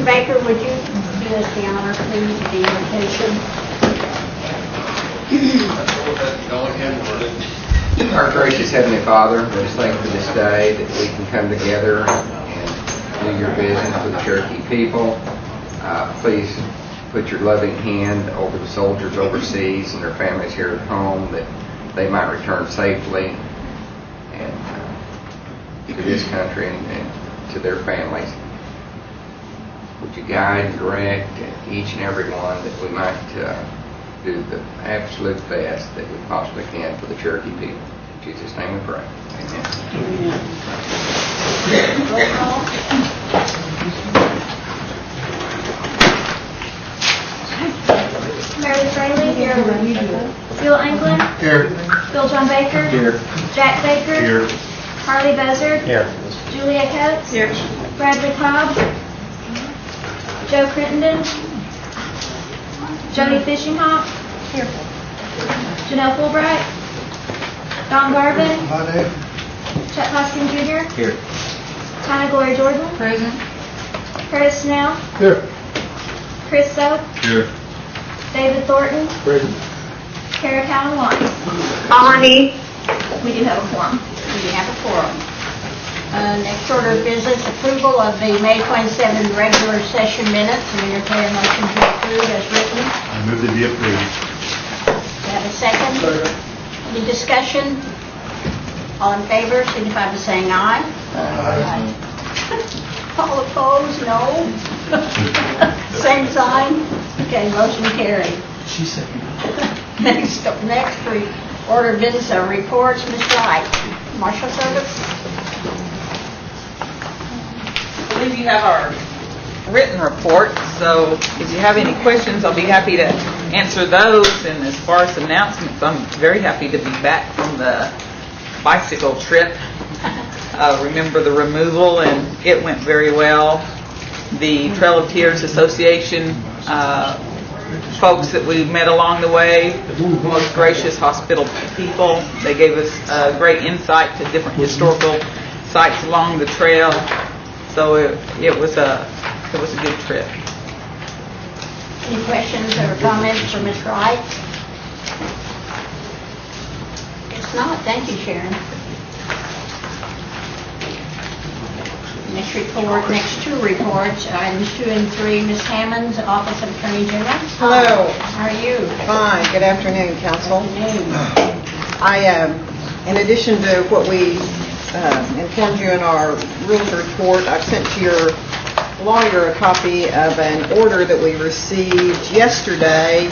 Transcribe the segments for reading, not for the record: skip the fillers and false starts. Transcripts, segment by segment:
Baker, would you do us the honor, please, of the invitation? Our gracious Heavenly Father, we just thank you for this day that we can come together and do your business for the Cherokee people. Please put your loving hand over the soldiers overseas and their families here at home, that they might return safely and to this country and to their families. Would you guide and direct each and every one that we might do the absolute best that we possibly can for the Cherokee people. In Jesus' name we pray. Amen. Roll call. Mary Fraley. Here. Bill England. Here. Bill John Baker. Here. Jack Baker. Here. Harley Buzzard. Here. Julia Coates. Here. Bradley Cobb. Joe Crittenden. Jody Fishinghawk. Here. Janelle Fulbright. Don Garvin. Chuck Hoskin Jr. Here. Tana Glory Jordan. Present. Curtis Snell. Here. Chris Soap. Here. David Thornton. Present. Kara Cowan Watts. Harmony. We do have a quorum. We have a quorum. Next order of business, approval of the May 27 regular session minutes. We entertain a motion to approve as written. I move to be approved. We have a second. Any discussion? All in favor, signify by saying aye. Aye. All opposed, no. Same sign. Okay, motion carried. She said. Next order of business are reports. Ms. Wright, Marshal Service. I believe you have our written report, so if you have any questions, I'll be happy to answer those. And as far as announcements, I'm very happy to be back from the bicycle trip. Remember the removal, and it went very well. The Trail of Tears Association folks that we met along the way, most gracious, hospitable people. They gave us great insight to different historical sites along the trail. So it was a good trip. Any questions or comments for Ms. Wright? If not, thank you, Sharon. Next two reports, items 2 and 3. Ms. Hammond's Office of Attorney General. Hello. How are you? Fine. Good afternoon, Council. I, in addition to what we informed you in our rules report, I've sent to your lawyer a copy of an order that we received yesterday.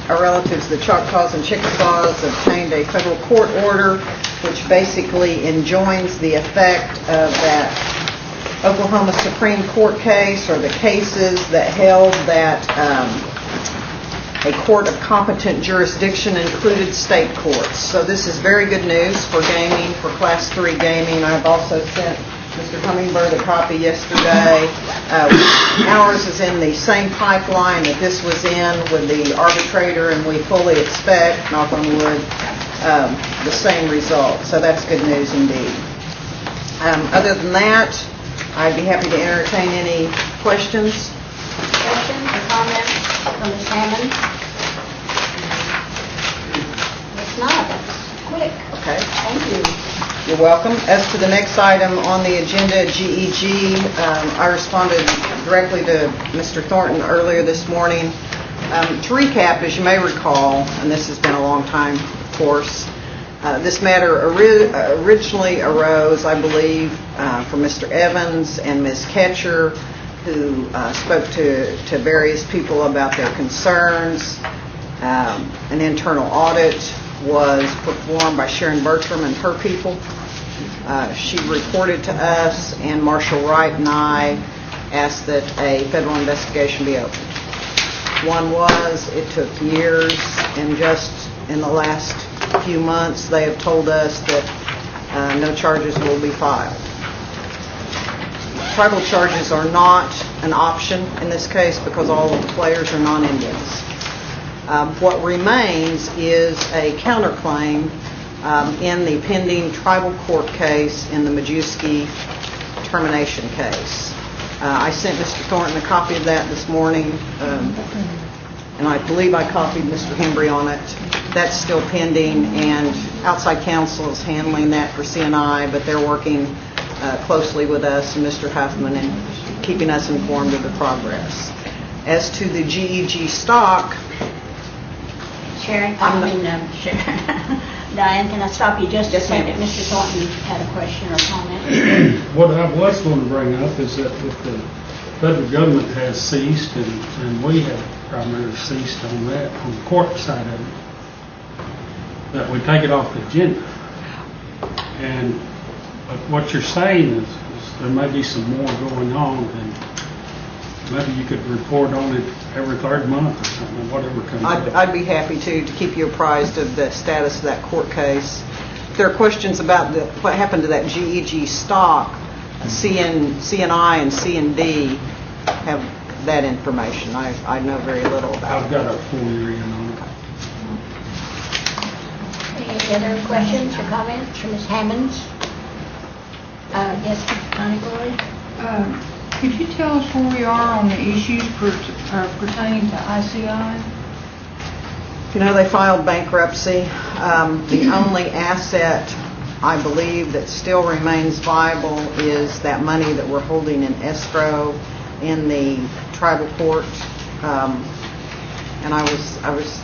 Our relatives, the Choctaws and Chickasaws, obtained a federal court order which basically enjoins the effect of that Oklahoma Supreme Court case, or the cases that held that a court of competent jurisdiction included state courts. So this is very good news for gaming, for Class 3 gaming. I've also sent Mr. Hummingbird a copy yesterday. Ours is in the same pipeline that this was in with the arbitrator, and we fully expect, knock on wood, the same result. So that's good news indeed. Other than that, I'd be happy to entertain any questions. Questions or comments from Ms. Hammond? If not, that's quick. Okay. Thank you. You're welcome. As to the next item on the agenda, GEG, I responded directly to Mr. Thornton earlier this morning. To recap, as you may recall, and this has been a long time, of course, this matter originally arose, I believe, from Mr. Evans and Ms. Ketcher, who spoke to various people about their concerns. An internal audit was performed by Sharon Bertram and her people. She reported to us, and Marshal Wright and I asked that a federal investigation be opened. One was, it took years, and just in the last few months they have told us that no charges will be filed. Tribal charges are not an option in this case because all of the players are non-Indians. What remains is a counterclaim in the pending tribal court case in the Majewski termination case. I sent Mr. Thornton a copy of that this morning, and I believe I copied Mr. Hembry on it. That's still pending, and outside counsel is handling that for CNI, but they're working closely with us and Mr. Huffman and keeping us informed of the progress. As to the GEG stock, Sharon, Sharon. Diane, can I stop you just a Yes, ma'am. second? Mr. Thornton had a question or comment. What I was going to bring up is that if the federal government has ceased, and we have primarily ceased on that, on the court side of it, that we take it off the agenda. And but what you're saying is there may be some more going on, and maybe you could report on it every third month or something, whatever comes up. I'd be happy to keep you apprised of the status of that court case. If there are questions about what happened to that GEG stock, CNI and C&D have that information. I know very little about I've it. got a 4-year in on it. Any other questions or comments from Ms. Hammonds? Yes, Mr. Connigley? Could you tell us where we are on the issues pertaining to ICI? You know, they filed bankruptcy. The only asset, I believe, that still remains viable is that money that we're holding in escrow in the tribal court. And I was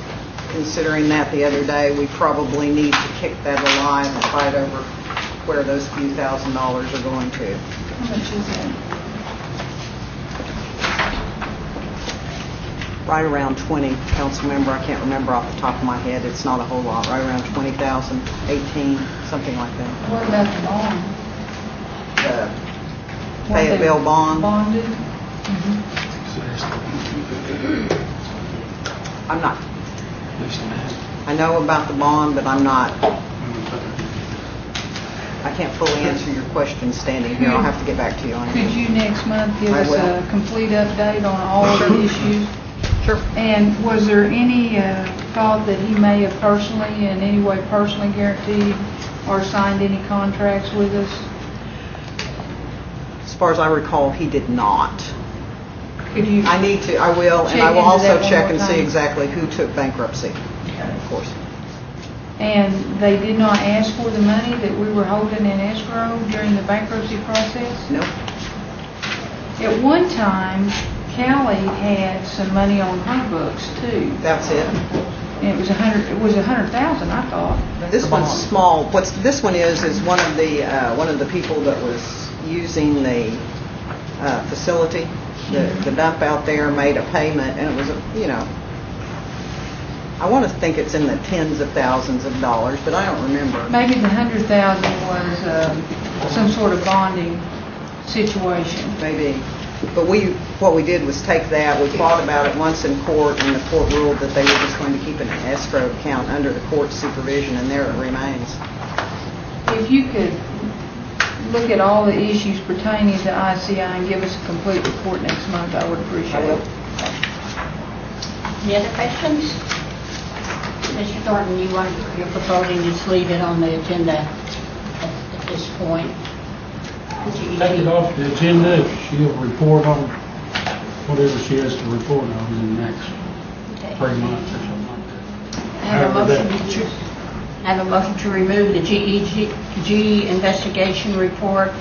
considering that the other day. We probably need to kick that alive and fight over where those few $1,000s are going to. How much is that? Right around 20, council member. I can't remember off the top of my head. It's not a whole lot. Right around 20,000, 18, something like that. What about the bond? The What they Fayetteville bond. Bonded? I'm not. I know about the bond, but I'm not. I can't fully answer your question standing here. I'll have to get back to you on Could it. you next month give I us will. a complete update on all of the issues? Sure. And was there any thought that he may have personally, in any way personally guaranteed or signed any contracts with us? As far as I recall, he did not. Could you? I will, and Check I will into also that one check more and see time. exactly who took bankruptcy, of course. And they did not ask for the money that we were holding in escrow during the bankruptcy process? No? At one time, Callie had some money on her books too. That's it. And it was $100,000, I thought. This one's small. This one is one of the people that was using the facility, the dump out there, made a payment, and it was I want to think it's in the tens of thousands of dollars, but I don't remember. Maybe the $100,000 was some sort of bonding situation. Maybe. But what we did was take that, we fought about it once in court, and the court ruled that they were just going to keep an escrow account under the court supervision, and there it remains. If you could look at all the issues pertaining to ICI and give us a complete report next month, I would appreciate it. Any other questions? Mr. Thornton, you're proposing to just leave it on the agenda at this point? Take it off the agenda, she'll report on whatever she has to report on in the next Okay. 3 months or something like that. I have a However motion to remove the GEG investigation report,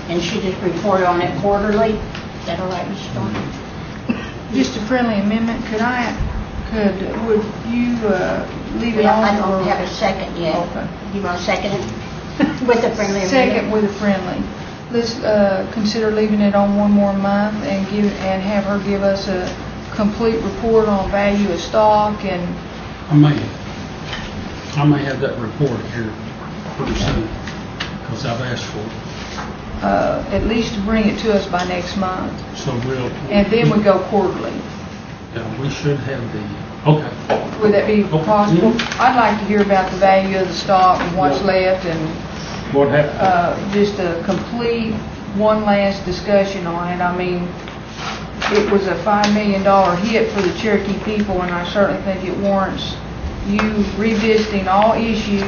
and she just report on it quarterly. Is that all right, Mr. Thornton? Just a friendly amendment, would you leave it on? I don't have a second yet. Okay. You want to second it? With a friendly amendment? Second with a friendly. Let's consider leaving it on one more month and have her give us a complete report on value of stock and. I may have that report here pretty soon, because I've asked for it. At least to bring it to us by next month. So And then we go quarterly. Yeah, we should have okay. Would that be Okay. possible? Mhm. I'd like to hear about the value of the stock and what's Yeah. left and What happened? just a complete one last discussion on it. I mean, it was a $5 million hit for the Cherokee people, and I certainly think it warrants you revisiting all issues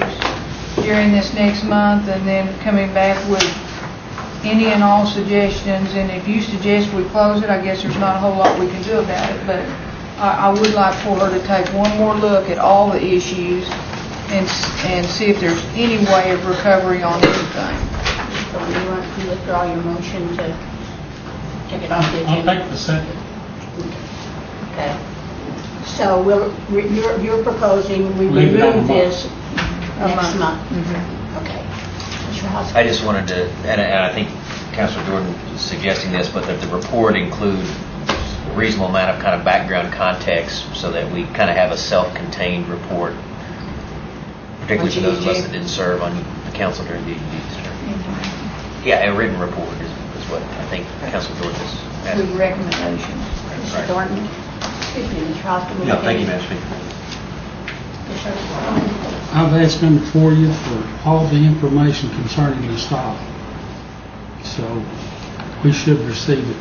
during this next month and then coming back with any and all suggestions, and if you suggest we close it, I guess there's not a whole lot we can do about it, but I would like for her to take one more look at all the issues and see if there's any way of recovery on anything. So you want to withdraw your motion to take it off the I'll agenda? take the second. Okay. So you're proposing we Leave it on remove the this A next month. month? Okay. Mr. Hoskins? I just wanted to, and I think Councilor Jordan is suggesting this, but that the report include a reasonable amount of kind of background context so that we kind of have a self-contained report, particularly for those of us that didn't serve on the council during the Yeah, a written report is what I think Councilor Jordan is With asking. recommendations. Mr. Right. Thornton? Excuse me, Mr. Hoskins? No, thank you, Madam Speaker. Yes, sir. I've asked them for you for all the information concerning the stop. So we should receive it.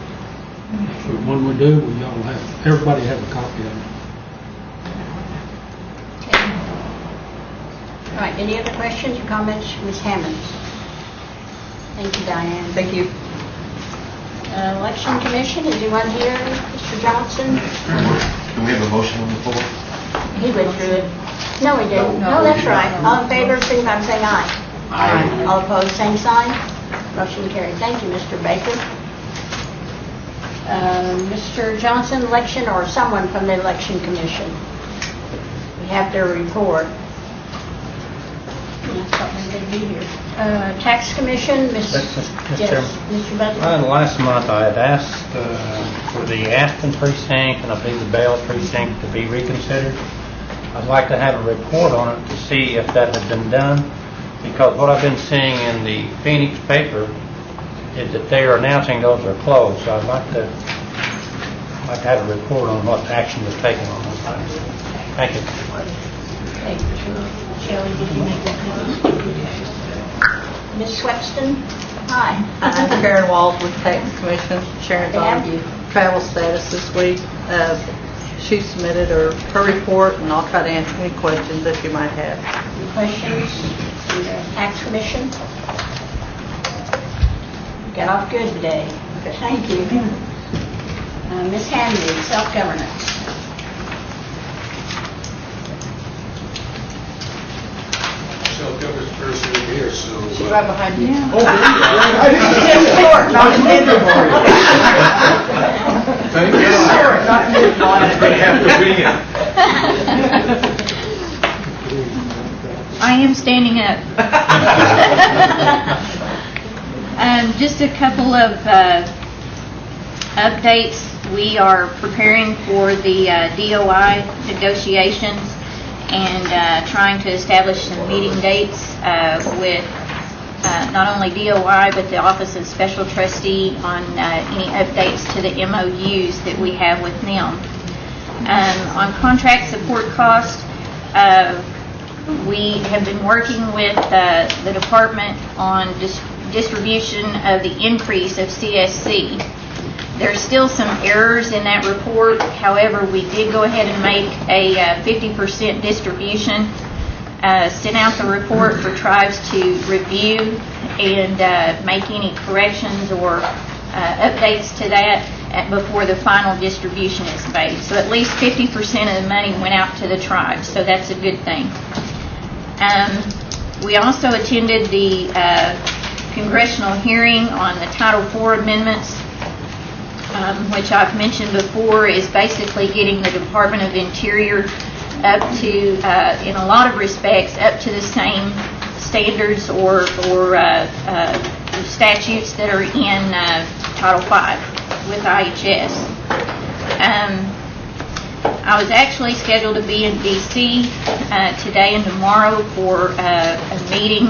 But when we do, we all have, everybody have a copy of it. Okay. All right, any other questions or comments, Ms. Hammond? Thank you, Diane. Thank you. Election Commission, is anyone here? Mr. Johnson? Do we have a motion on the floor? He went through it. No, he didn't. No, that's right. All in favor, signify by saying aye. Aye. All opposed, same sign. Motion carried. Thank you, Mr. Baker. Mr. Johnson, election, or someone from the Election Commission? We have their report. I thought we would be here. Tax Commission, Ms. Mr. Yes, Chairman. Mr. Butler. Last month, I had asked for the Aspen precinct and I believe the Bell precinct to be reconsidered. I'd like to have a report on it to see if that had been done, because what I've been seeing in the Phoenix paper is that they are announcing those are closed. So I'd like to have a report on what action was taken on those things. Thank you. Okay, Shelley, did you make that? Ms. Swepston? Hi. I'm Karen Walls with Tax Commission. Sharon's Have on you? travel status this week. She submitted her report, and I'll try to answer any questions that you might have. Any questions? from the Tax Commission? Got off good today. Thank you. Ms. Hanley, self-governance. Self-governance person in here, so. She's right behind you. Thank you. They have to be in. I am standing up. Just a couple of updates. We are preparing for the DOI negotiations and trying to establish some meeting dates with not only DOI but the Office of Special Trustee on any updates to the MOUs that we have with them. On contract support costs, we have been working with the department on distribution of the increase of CSC. There's still some errors in that report. However, we did go ahead and make a 50% distribution, sent out the report for tribes to review and make any corrections or updates to that before the final distribution is made. So at least 50% of the money went out to the tribes, so that's a good thing. We also attended the congressional hearing on the Title IV amendments, which I've mentioned before is basically getting the Department of Interior up to, in a lot of respects, up to the same standards or statutes that are in Title V with IHS. I was actually scheduled to be in D.C. Today and tomorrow for a meeting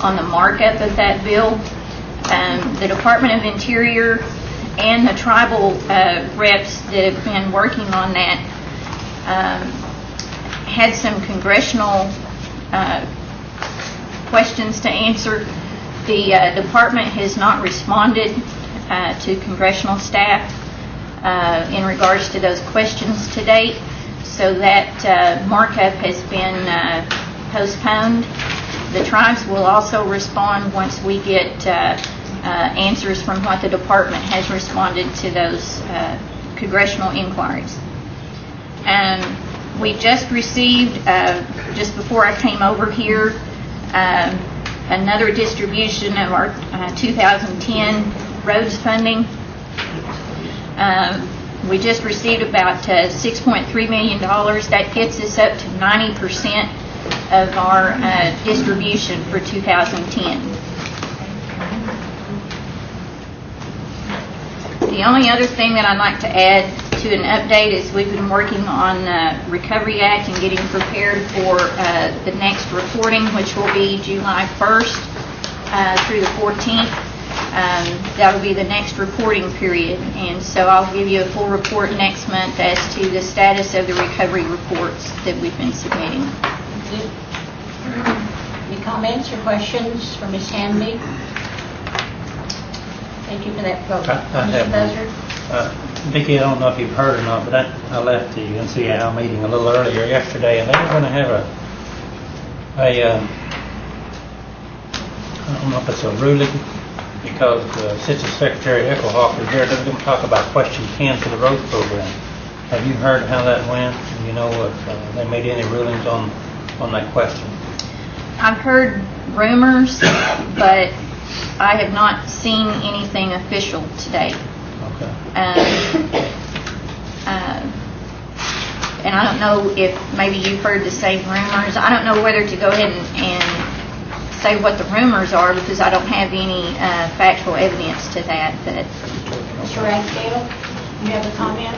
on the markup of that bill. The Department of Interior and the tribal reps that have been working on that had some congressional questions to answer. The department has not responded to congressional staff in regards to those questions to date, so that markup has been postponed. The tribes will also respond once we get answers from what the department has responded to those congressional inquiries. We just received, just before I came over here, another distribution of our 2010 roads funding. We just received about $6.3 million. That gets us up to 90% of our distribution for 2010. The only other thing that I'd like to add to an update is we've been working on Recovery Act and getting prepared for the next reporting, which will be July 1st through the 14th. That'll be the next reporting period, and so I'll give you a full report next month as to the status of the recovery reports that we've been submitting. Any comments or questions for Ms. Hamby? Thank you for that vote. I Mr. have Buzzard? Vicki, I don't know if you've heard or not, but I left the NCAL meeting a little earlier yesterday, and they were going to have I don't know if it's a ruling, because Assistant Secretary Eckelhoff is there. They're going to talk about question 10 for the road program. Have you heard how that went? Do you know if they made any rulings on that question? I've heard rumors, but I have not seen anything official today. Okay. And I don't know if maybe you've heard the same rumors. I don't know whether to go ahead and say what the rumors are, because I don't have any factual evidence to that. But Mr. Ragsdale, you have a comment?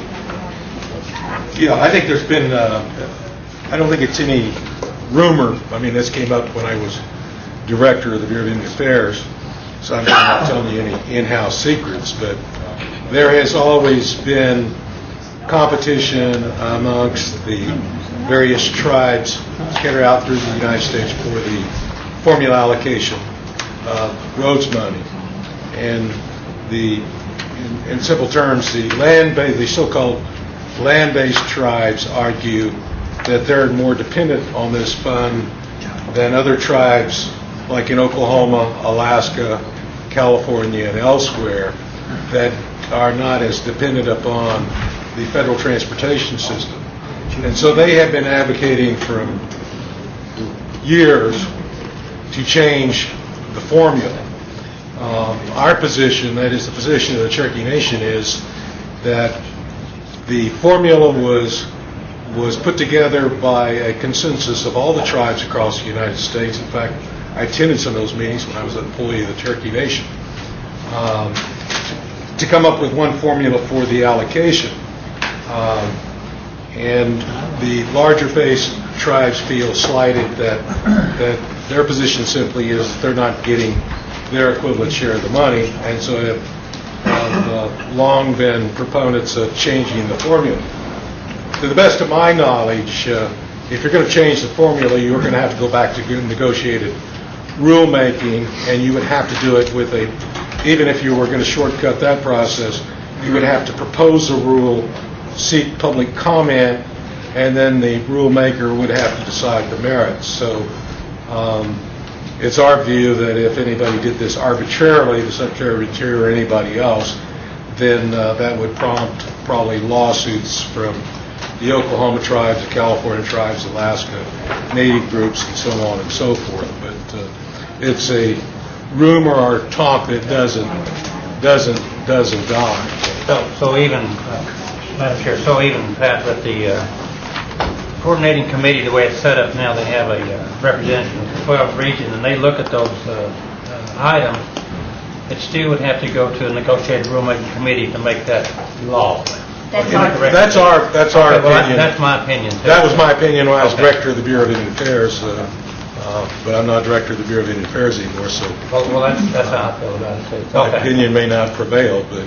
Yeah, I think there's been, I don't think it's any rumor. I mean, this came up when I was director of the Bureau of Indian Affairs, so I'm not telling you any in-house secrets, but there has always been competition amongst the various tribes scattered out through the United States for the formula allocation of roads money. And in simple terms, the so-called land-based tribes argue that they're more dependent on this fund than other tribes, like in Oklahoma, Alaska, California, and elsewhere, that are not as dependent upon the federal transportation system. And so they have been advocating for years to change the formula. Our position, that is the position of the Cherokee Nation, is that the formula was put together by a consensus of all the tribes across the United States. In fact, I attended some of those meetings when I was an employee of the Cherokee Nation, to come up with one formula for the allocation. And the larger-based tribes feel slighted that their position simply is they're not getting their equivalent share of the money, and so have long been proponents of changing the formula. To the best of my knowledge, if you're going to change the formula, you're going to have to go back to negotiated rulemaking, and you would have to do it with even if you were going to shortcut that process, you would have to propose a rule, seek public comment, and then the rulemaker would have to decide the merits. So it's our view that if anybody did this arbitrarily, the Secretary of the Interior or anybody else, then that would prompt probably lawsuits from the Oklahoma tribes, the California tribes, Alaska Native groups, and so on and so forth. But it's a rumor or talk that doesn't die. So even, Madam Chair, so even Pat, with the coordinating committee, the way it's set up now, they have a representative from the 12th region, and they look at those items. It still would have to go to a negotiated rulemaking committee to make that law. That's our opinion. That's my opinion, too. That was my opinion when I was director of the Bureau of Indian Affairs, but I'm not director of the Bureau of Indian Affairs anymore, so Well, that's how I feel about it, too. my opinion may not prevail, but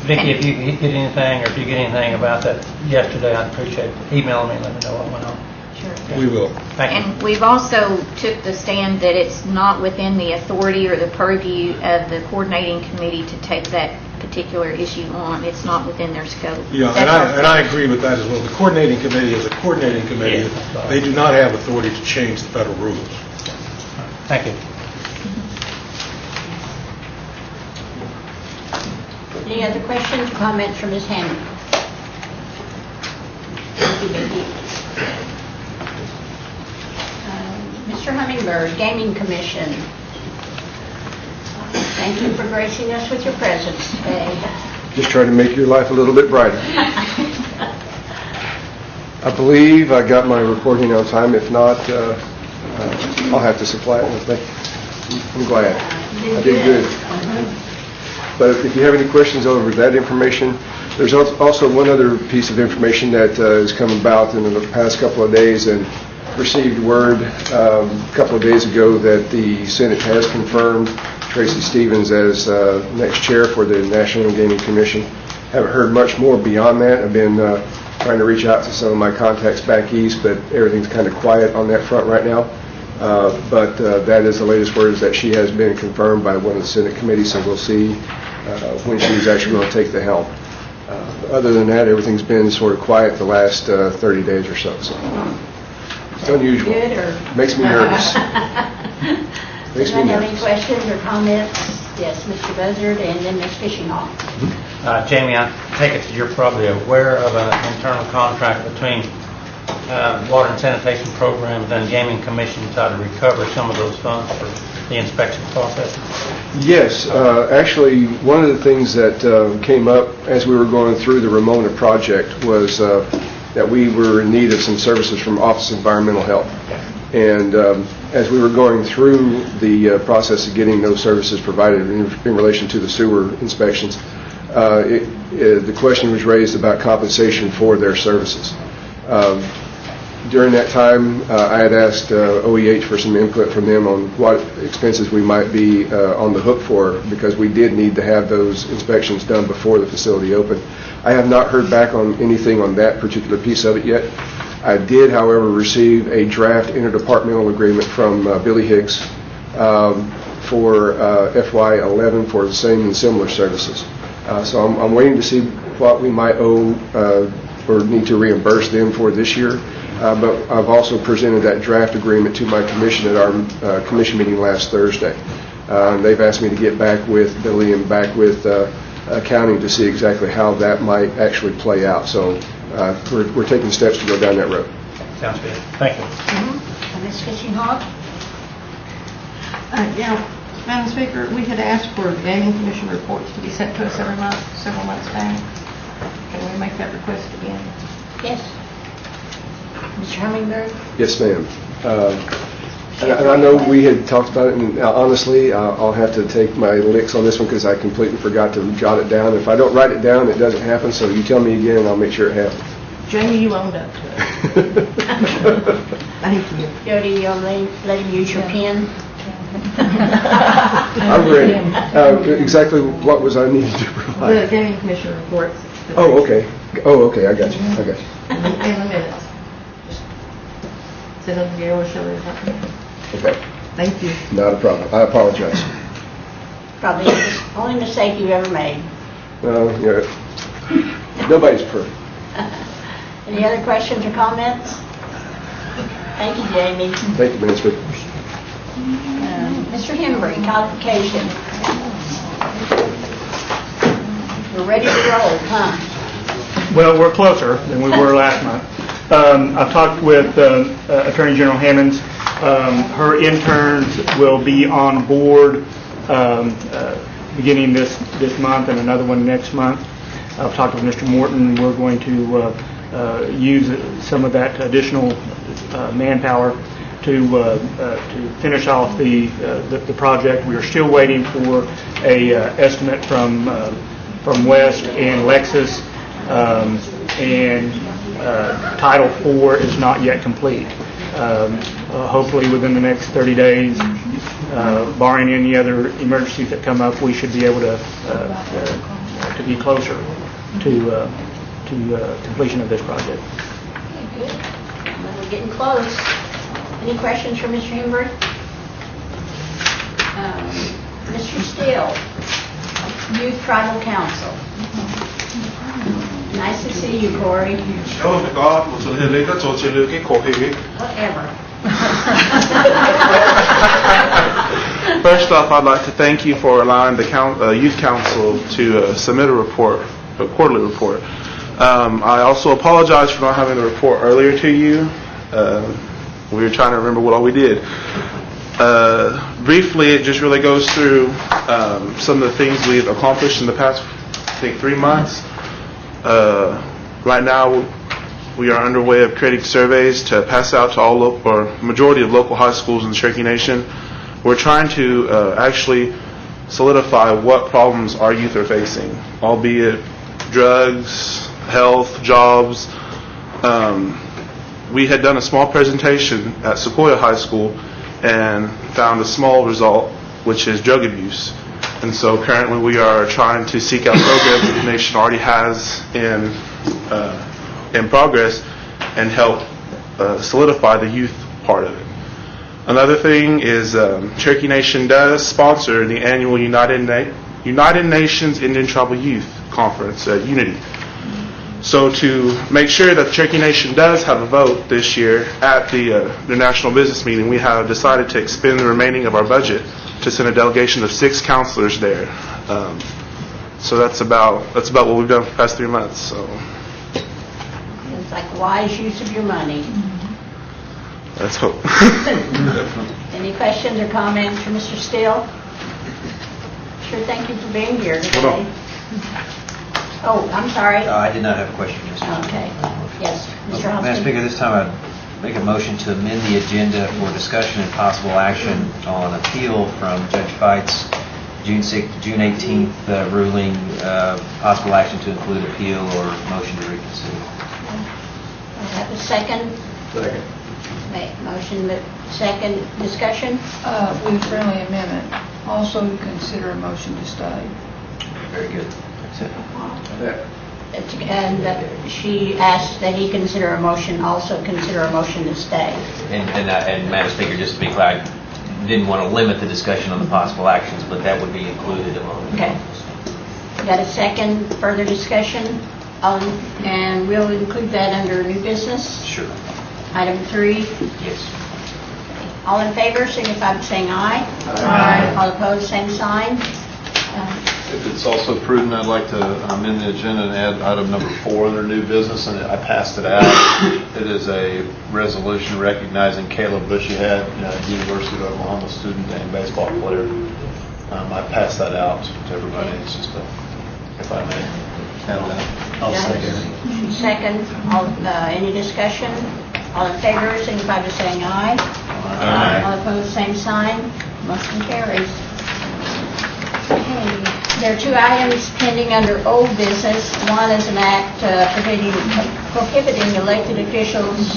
Vicki, if you get anything, or if you get anything about that yesterday, I'd appreciate it. Email me and let me know what went on. sure. we will. Thank you. And we've also took the stand that it's not within the authority or the purview of the coordinating committee to take that particular issue on. It's not within their scope. Yeah, and I agree with that as well. The coordinating committee is a coordinating committee. Yeah. They do not have authority to change the federal rules. Thank you. Any other questions or comments from Ms. Hammond? Thank you, Vicki. Mr. Hummingbird, Gaming Commission. Thank you for gracing us with your presence today. Just trying to make your life a little bit brighter. I believe I got my reporting on time. If not, I'll have to supply it with me. I'm glad. I did good. But if you have any questions over that information, there's also one other piece of information that has come about in the past couple of days, and received word a couple of days ago that the Senate has confirmed Tracy Stevens as next chair for the National Gaming Commission. Haven't heard much more beyond that. I've been trying to reach out to some of my contacts back east, but everything's kind of quiet on that front right now. But that is the latest word, is that she has been confirmed by one of the Senate committees, so we'll see when she's actually going to take the helm. Other than that, everything's been sort of quiet the last 30 days or so. So it's unusual. Good, or? Makes me nervous. Makes me Anyone have any nervous. questions or comments? Yes, Mr. Buzzard, and then Ms. Fishinghall. Jamie, I take it that you're probably aware of an internal contract between Water and Sanitation Programs and Gaming Commission to recover some of those funds for the inspection process? Yes, actually, one of the things that came up as we were going through the Ramona project was that we were in need of some services from Office of Environmental Health. And as we were going through the process of getting those services provided in relation to the sewer inspections, the question was raised about compensation for their services. During that time, I had asked OEH for some input from them on what expenses we might be on the hook for, because we did need to have those inspections done before the facility opened. I have not heard back on anything on that particular piece of it yet. I did, however, receive a draft interdepartmental agreement from Billy Hicks for FY11 for the same and similar services. So I'm waiting to see what we might owe or need to reimburse them for this year. But I've also presented that draft agreement to my commission at our commission meeting last Thursday. They've asked me to get back with Billy and back with accounting to see exactly how that might actually play out. So we're taking steps to go down that road. Sounds good. Thank you. Ms. Fishinghall? Yeah, Madam Speaker, we had asked for Gaming Commission reports to be sent to us every month, several months back. Can we make that request again? Yes. Mr. Hummingbird? Yes, ma'am. And I know we had talked about it, and honestly, I'll have to take my licks on this one because I completely forgot to jot it down. If I don't write it down, it doesn't happen, so you tell me again and I'll make sure it happens. Jamie, you owned up to it. Thank you. Jody, you'll let him use your pen? I'm ready. Exactly what was I needed to The provide? Gaming Commission reports. Oh, okay. Oh, okay, I got you. I got you. In the minutes. Just send them to Gail or Shirley or something. Okay, Thank you. not a problem. I apologize. Probably the only mistake you've ever made. Yeah. Nobody's perfect. Any other questions or comments? Thank you, Jamie. Thank you, Minister. Mr. Hembry, codification. We're ready to roll, huh? Well, we're closer than we were last month. I've talked with Attorney General Hammonds. Her interns will be on board beginning this month and another one next month. I've talked with Mr. Morton. We're going to use some of that additional manpower to finish off the project. We are still waiting for a estimate from West and Lexus, and Title IV is not yet complete. Hopefully within the next 30 days, barring any other emergencies that come up, we should be able to be closer to completion of this project. Okay, good. Well, we're getting close. Any questions for Mr. Hembry? Mr. Steele, Youth Tribal Council. Nice to see you, Corey. Whatever. First off, I'd like to thank you for allowing the youth council to submit a quarterly report. I also apologize for not having the report earlier to you. We were trying to remember what all we did. Briefly, it just really goes through some of the things we've accomplished in the past, I think, 3 months. Right now, we are underway of creating surveys to pass out to all or majority of local high schools in the Cherokee Nation. We're trying to actually solidify what problems our youth are facing, albeit drugs, health, jobs. We had done a small presentation at Sequoia High School and found a small result, which is drug abuse. And so currently we are trying to seek out programs that the nation already has in progress and help solidify the youth part of it. Another thing is Cherokee Nation does sponsor the annual United Nations Indian Tribal Youth Conference at Unity. So to make sure that the Cherokee Nation does have a vote this year at the National Business Meeting, we have decided to expend the remaining of our budget to send a delegation of 6 counselors there. So that's about what we've done for the past 3 months. So It's like wise use of your money. let's hope. Any questions or comments for Mr. Steele? Sure, thank you for being here Hold on. today. Oh, I'm sorry. I did not have a question, Mr. Okay, yes, Mr. Madam Hoskin. Speaker, this time I'd make a motion to amend the agenda for discussion and possible action on appeal from Judge Feit's June 18th ruling, possible action to include appeal or motion to reconsider. I have a second. Second. Motion, but second, discussion? With a friendly amendment, also consider a motion to stay. Very good. That's it. And she asked that he consider a motion, also consider a motion to stay. And Madam Speaker, just to be clear, I didn't want to limit the discussion on the possible actions, but that would be included among. Okay. Got a second, further discussion? And we'll include that under new business. Sure. Item 3. Yes. All in favor, signify by saying aye. Aye. All opposed, same sign. If it's also prudent, I'd like to amend the agenda and add item number 4 under new business, and I passed it out. It is a resolution recognizing Caleb Bushyhead, University of Oklahoma student and baseball player. I passed that out to everybody. It's just if I may handle that. I'll second. Second, any discussion? All in favor, signify by saying aye. Aye. All opposed, same sign. Motion carries. Okay. There are 2 items pending under old business. One is an act prohibiting elected officials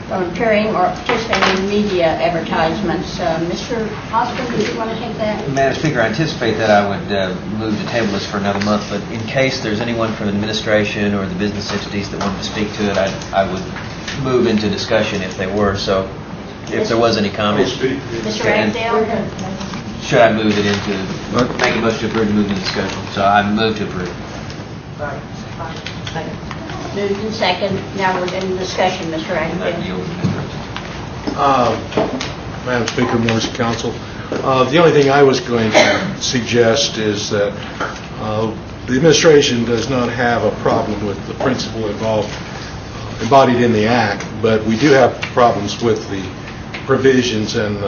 from appearing or participating in media advertisements. Mr. Osborne, do you want to take that? Madam Speaker, I anticipate that I would move to table this for another month, but in case there's anyone from the administration or the business entities that wanted to speak to it, I would move into discussion if they were. So if there was any comments. Mr. Ragsdale? Should I move it into, make a motion to approve to move into discussion? So I move to approve. Moved and second. Now we're in discussion, Mr. And I Ragsdale. yield to Mr. Madam Speaker, members of council, the only thing I was going to suggest is that the administration does not have a problem with the principle involved embodied in the act, but we do have problems with the provisions and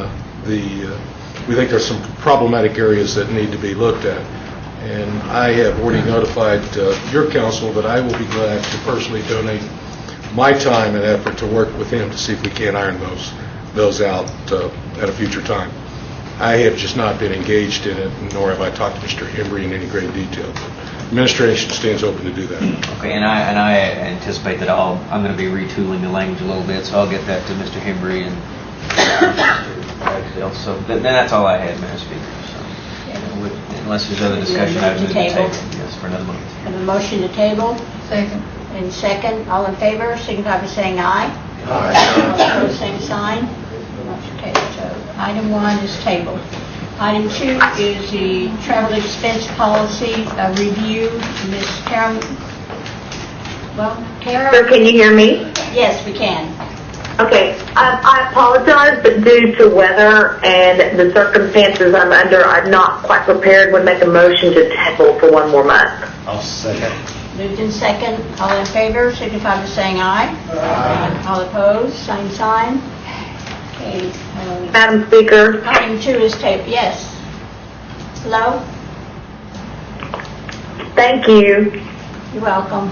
we think there's some problematic areas that need to be looked at. And I have already notified your council that I will be glad to personally donate my time and effort to work with him to see if we can iron those out at a future time. I have just not been engaged in it, nor have I talked to Mr. Embry in any great detail. The administration stands open to do that. Okay, and I anticipate that I'm going to be retooling the language a little bit, so I'll get that to Mr. Hembry and so that's all I had, Madam Speaker. So, unless there's other discussion, I would move to table. Yes, for another month. Have a motion to table. Second. And second, all in favor, signify by saying aye. Aye. All opposed, same sign. Okay, so item 1 is tabled. Item 2 is the travel expense policy review. Ms. Karen, Karen? Sir, can you hear me? Yes, we can. Okay, I apologize, but due to weather and the circumstances I'm under, I'm not quite prepared. Would make a motion to table for one more month. I'll second. Moved in second, all in favor, signify by saying aye. Aye. All opposed, same sign. Okay. Madam Speaker, Item 2 is tabled, yes. Hello? thank you. You're welcome.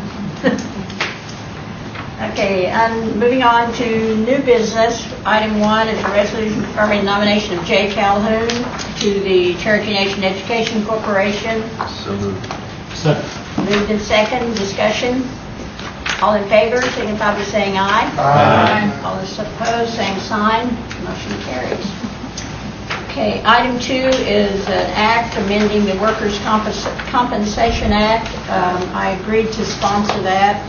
Okay, moving on to new business. Item 1 is a resolution confirming nomination of Jay Calhoun to the Cherokee Nation Education Corporation. So moved. Second. Moved in second, discussion. All in favor, signify by saying aye. Aye. All those opposed, same sign. Motion carries. Okay, item 2 is an act amending the Workers' Compensation Act. I agreed to sponsor that.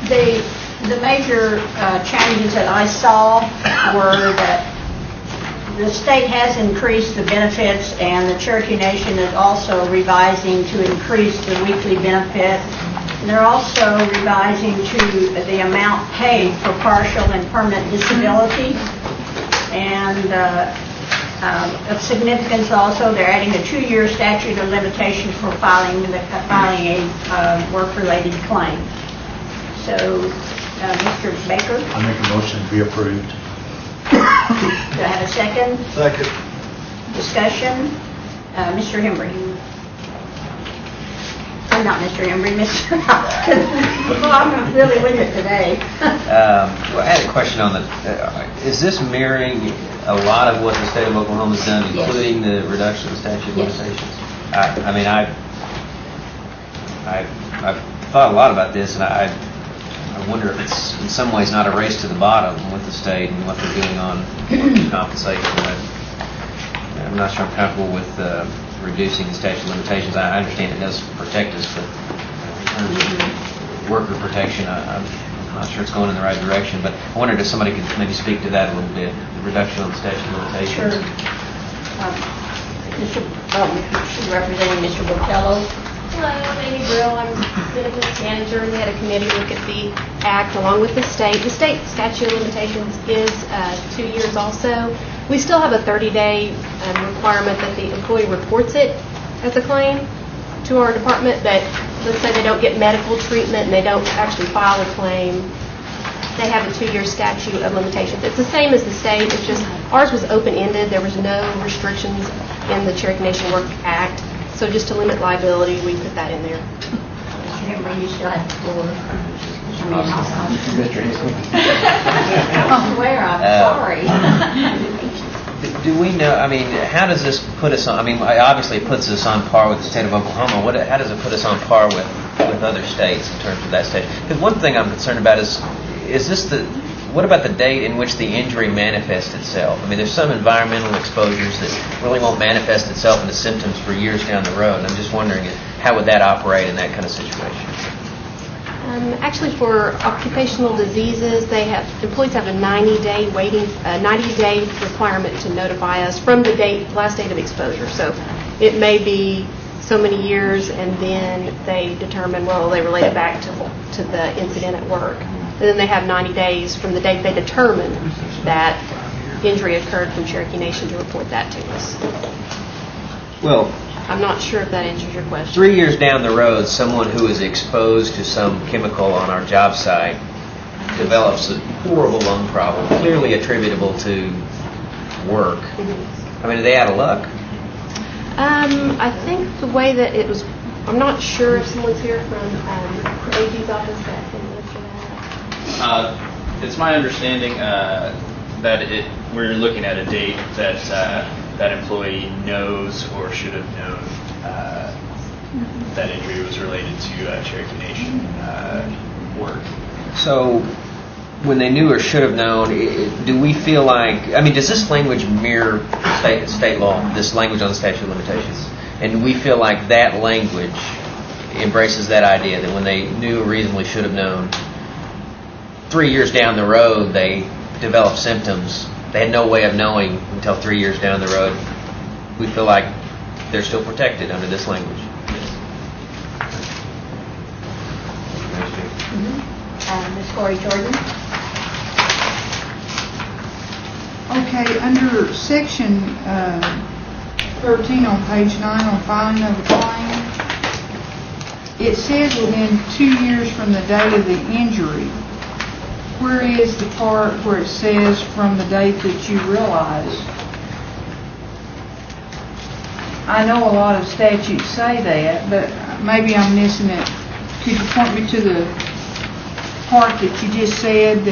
The major changes that I saw were that the state has increased the benefits, and the Cherokee Nation is also revising to increase the weekly benefit. And they're also revising to the amount paid for partial and permanent disability. And of significance also, they're adding a 2-year statute of limitations for filing a work-related claim. So, Mr. Baker, do I make a motion to be approved. I have a second? Second. Discussion? Mr. Hembry? Not Mr. Hembry, Mr. Well, I'm really with it today. Well, I had a question on is this mirroring a lot of what the state of Oklahoma has done, Yes. including the reduction of the statute of Yes. limitations? I mean, I've thought a lot about this, and I wonder if it's in some ways not a race to the bottom with the state and what they're doing on compensation. I'm not sure I'm comfortable with reducing the statute of limitations. I understand it does protect us, but in terms of worker protection, I'm not sure it's going in the right direction. But I wondered if somebody could maybe speak to that a little bit, the reduction of the statute of limitations. Sure. She's representing Mr. Botello. Hello, I'm Amy Brill. I'm benefits manager, and we had a committee look at the act along with the state. The state statute of limitations is 2 years also. We still have a 30-day requirement that the employee reports it as a claim to our department, but let's say they don't get medical treatment and they don't actually file a claim, they have a 2-year statute of limitations. It's the same as the state, it's just ours was open-ended. There was no restrictions in the Cherokee Nation Work Act. So just to limit liability, we put that in there. Mr. Hembry, you still have the floor. I swear, I'm sorry. Do we know, I mean, how does this put us on, I mean, obviously it puts us on par with the state of Oklahoma. How does it put us on par with other states in terms of that state? Because one thing I'm concerned about is this what about the date in which the injury manifests itself? I mean, there's some environmental exposures that really won't manifest itself into symptoms for years down the road. And I'm just wondering, how would that operate in that kind of situation? Actually, for occupational diseases, employees have a 90-day requirement to notify us from the last date of exposure. So it may be so many years, and then they determine, well, they relate it back to the incident at work. And then they have 90 days from the date they determine that injury occurred from Cherokee Nation to report that to us. Well, I'm not sure if that answers your question. 3 years down the road, someone who is exposed to some chemical on our job site develops a horrible lung problem, clearly attributable to work. I mean, are they out of luck? I think the way that it was, I'm not sure if someone's here from AG's office that can answer that. It's my understanding that we're looking at a date that that employee knows or should have known that injury was related to Cherokee Nation work. So when they knew or should have known, do we feel like, I mean, does this language mirror state law, this language on the statute of limitations? And do we feel like that language embraces that idea that when they knew or reasonably should have known, 3 years down the road they developed symptoms, they had no way of knowing until 3 years down the road, we feel like they're still protected under this language? Ms. Corey Jordan? Okay, under section 13 on page 9 on filing of a claim, it says within 2 years from the date of the injury. Where is the part where it says from the date that you realize? I know a lot of statutes say that, but maybe I'm missing it. Could you point me to the part that you just said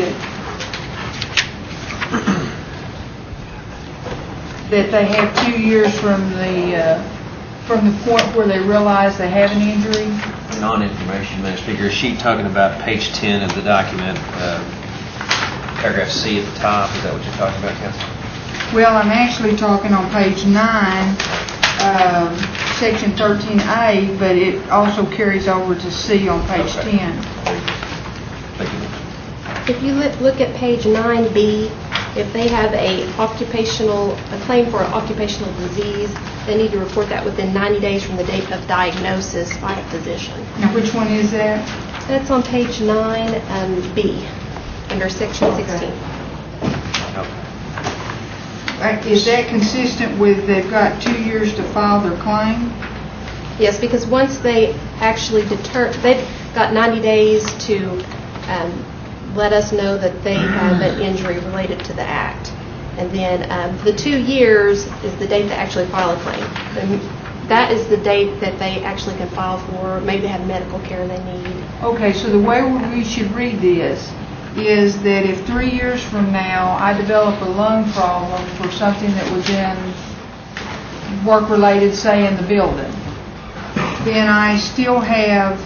that they have 2 years from the point where they realize they have an injury? Non-information managed figure. Is she talking about page 10 of the document, paragraph C at the top? Is that what you're talking about, Council? Well, I'm actually talking on page 9, section 13A, but it also carries over to C on page 10. Thank you. If you look at page 9B, if they have a claim for an occupational disease, they need to report that within 90 days from the date of diagnosis by a physician. Now, which one is that? That's on page 9B, under section 16. Is that consistent with they've got 2 years to file their claim? Yes, because once they actually they've got 90 days to let us know that they have an injury related to the act. And then the 2 years is the date they actually file a claim. And that is the date that they actually can file for, maybe they have medical care they need. Okay, so the way we should read this is that if 3 years from now I develop a lung problem for something that was in work-related, say in the building, then I still have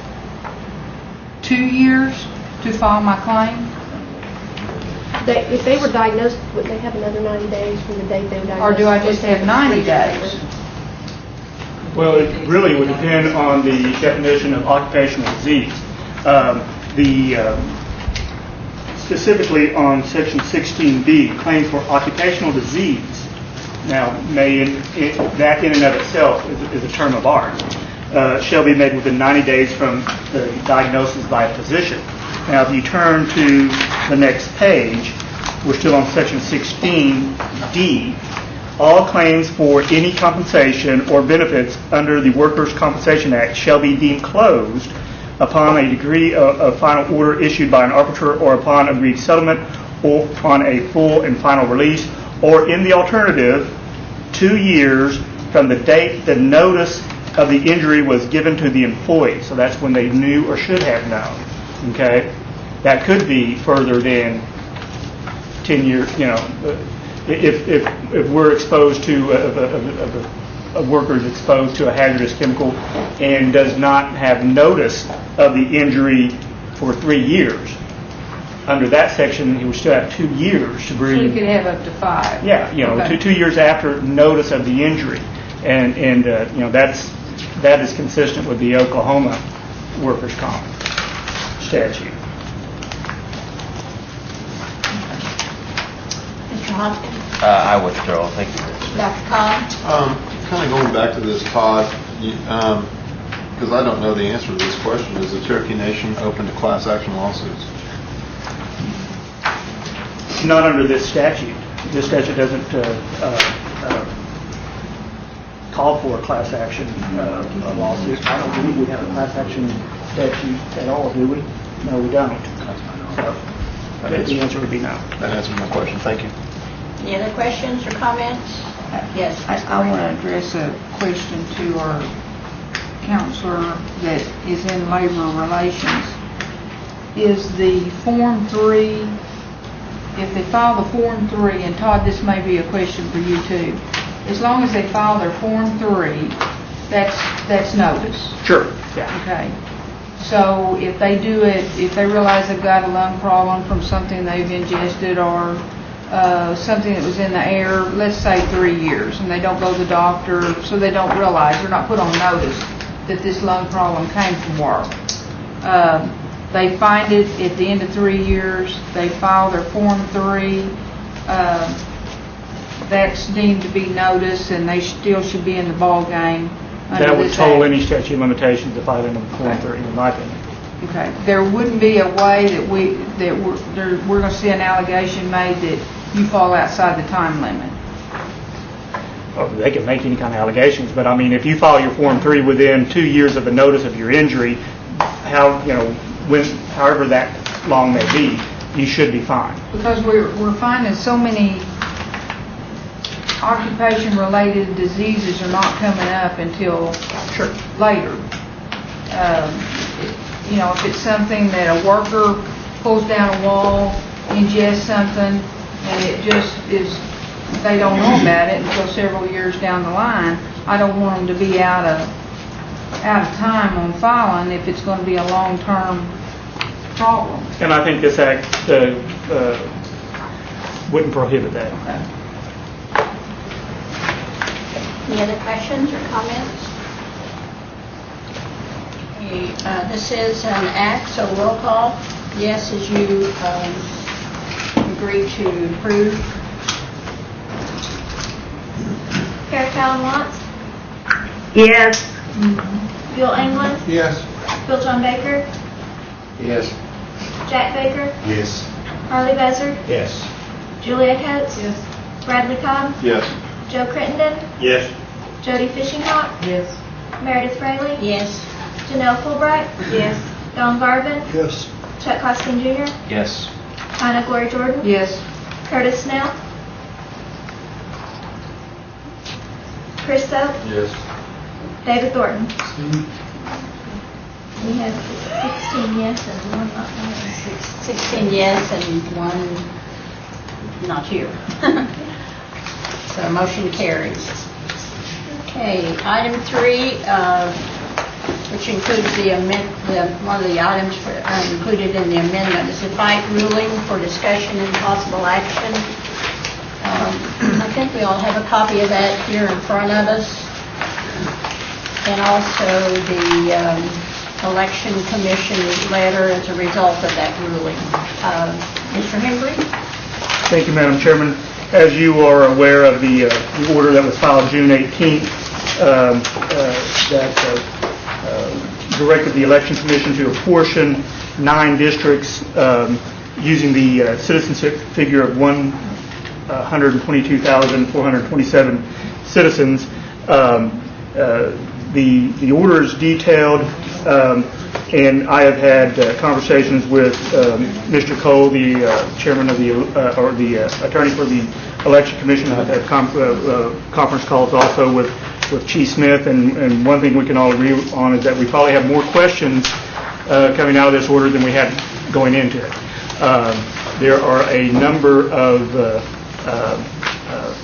2 years to file my claim? If they were diagnosed, would they have another 90 days from the date they were diagnosed? Or do I just have 90 days? Well, it really would depend on the definition of occupational disease. Specifically on section 16B, claim for occupational disease. Now, that in and of itself is a term of art. Shall be made within 90 days from the diagnosis by a physician. Now, if you turn to the next page, we're still on section 16D. All claims for any compensation or benefits under the Workers' Compensation Act shall be deemed closed upon a degree of final order issued by an arbiter or upon agreed settlement or upon a full and final release, or in the alternative, 2 years from the date the notice of the injury was given to the employee. So that's when they knew or should have known. Okay? That could be further than 10 years, if we're exposed to, a worker is exposed to a hazardous chemical and does not have notice of the injury for 3 years. Under that section, he would still have 2 years to bring. So you could have up to 5. Yeah, Okay. 2 years after notice of the injury, and that is consistent with the Oklahoma workers' comp statute. Mr. Hopkins? I withdraw. Thank you. Dr. Collins? Kind of going back to this, Todd, because I don't know the answer to this question. Is the Cherokee Nation open to class action lawsuits? Not under this statute. This statute doesn't call for a class action lawsuit. I don't believe we have a class action statute at all, do we? No, we don't. So the answer would be no. That answers my question. Thank you. Any other questions or comments? Yes. I want to address a question to our counselor that is in labor relations. Is the Form 3, if they file the Form 3, and Todd, this may be a question for you too, as long as they file their Form 3, that's notice? Sure. Yeah. Okay. So if they do it, if they realize they've got a lung problem from something they've ingested or something that was in the air, let's say 3 years, and they don't go to the doctor, so they don't realize, they're not put on notice that this lung problem came from work. They find it at the end of 3 years, they file their Form 3, that's deemed to be notice, and they still should be in the ball game. That would toll any statute of limitations to file in the Form 3, in my opinion. Okay. There wouldn't be a way that we're going to see an allegation made that you fall outside the time limit. Or they can make any kind of allegations, but I mean, if you file your Form 3 within 2 years of the notice of your injury, however that long may be, you should be fine. Because we're finding so many occupation-related diseases are not coming up until later. If it's something that a worker pulls down a wall, ingests something, and it just is, they don't know about it until several years down the line, I don't want them to be out of time on filing if it's going to be a long-term problem. And I think this act wouldn't prohibit that. Any other questions or comments? Okay, this is an act, so roll call. Yes, as you agree to approve. Carrie Fallon Watts, Yes. Bill England, Yes. Bill John Baker, Yes. Jack Baker, Yes. Harley Buzzard, Yes. Julia Coates, Bradley Cobb, Yes. Joe Crittenden, Yes. Jody Fishingcock, Yes. Meredith Fraley, Yes. Janelle Fulbright, Yes. Don Garvin, Yes. Chuck Hoskin Jr., Yes. Anna Gloria Jordan, Yes. Curtis Snell, Chris Soap, Yes. David Thornton. We have 16 yes and one not. 16 yes and 1 not here. So motion carries. Okay, item 3, which includes one of the items included in the amendment, is the fight ruling for discussion and possible action. I think we all have a copy of that here in front of us. And also the Election Commission letter as a result of that ruling. Mr. Hembry? Thank you, Madam Chairman. As you are aware of the order that was filed June 18th, that directed the Election Commission to apportion 9 districts using the citizenship figure of 122,427 citizens. The order is detailed, and I have had conversations with Mr. Cole, the chairman of the attorney for the Election Commission. I've had conference calls also with Chief Smith, and one thing we can all agree on is that we probably have more questions coming out of this order than we had going into it. There are a number of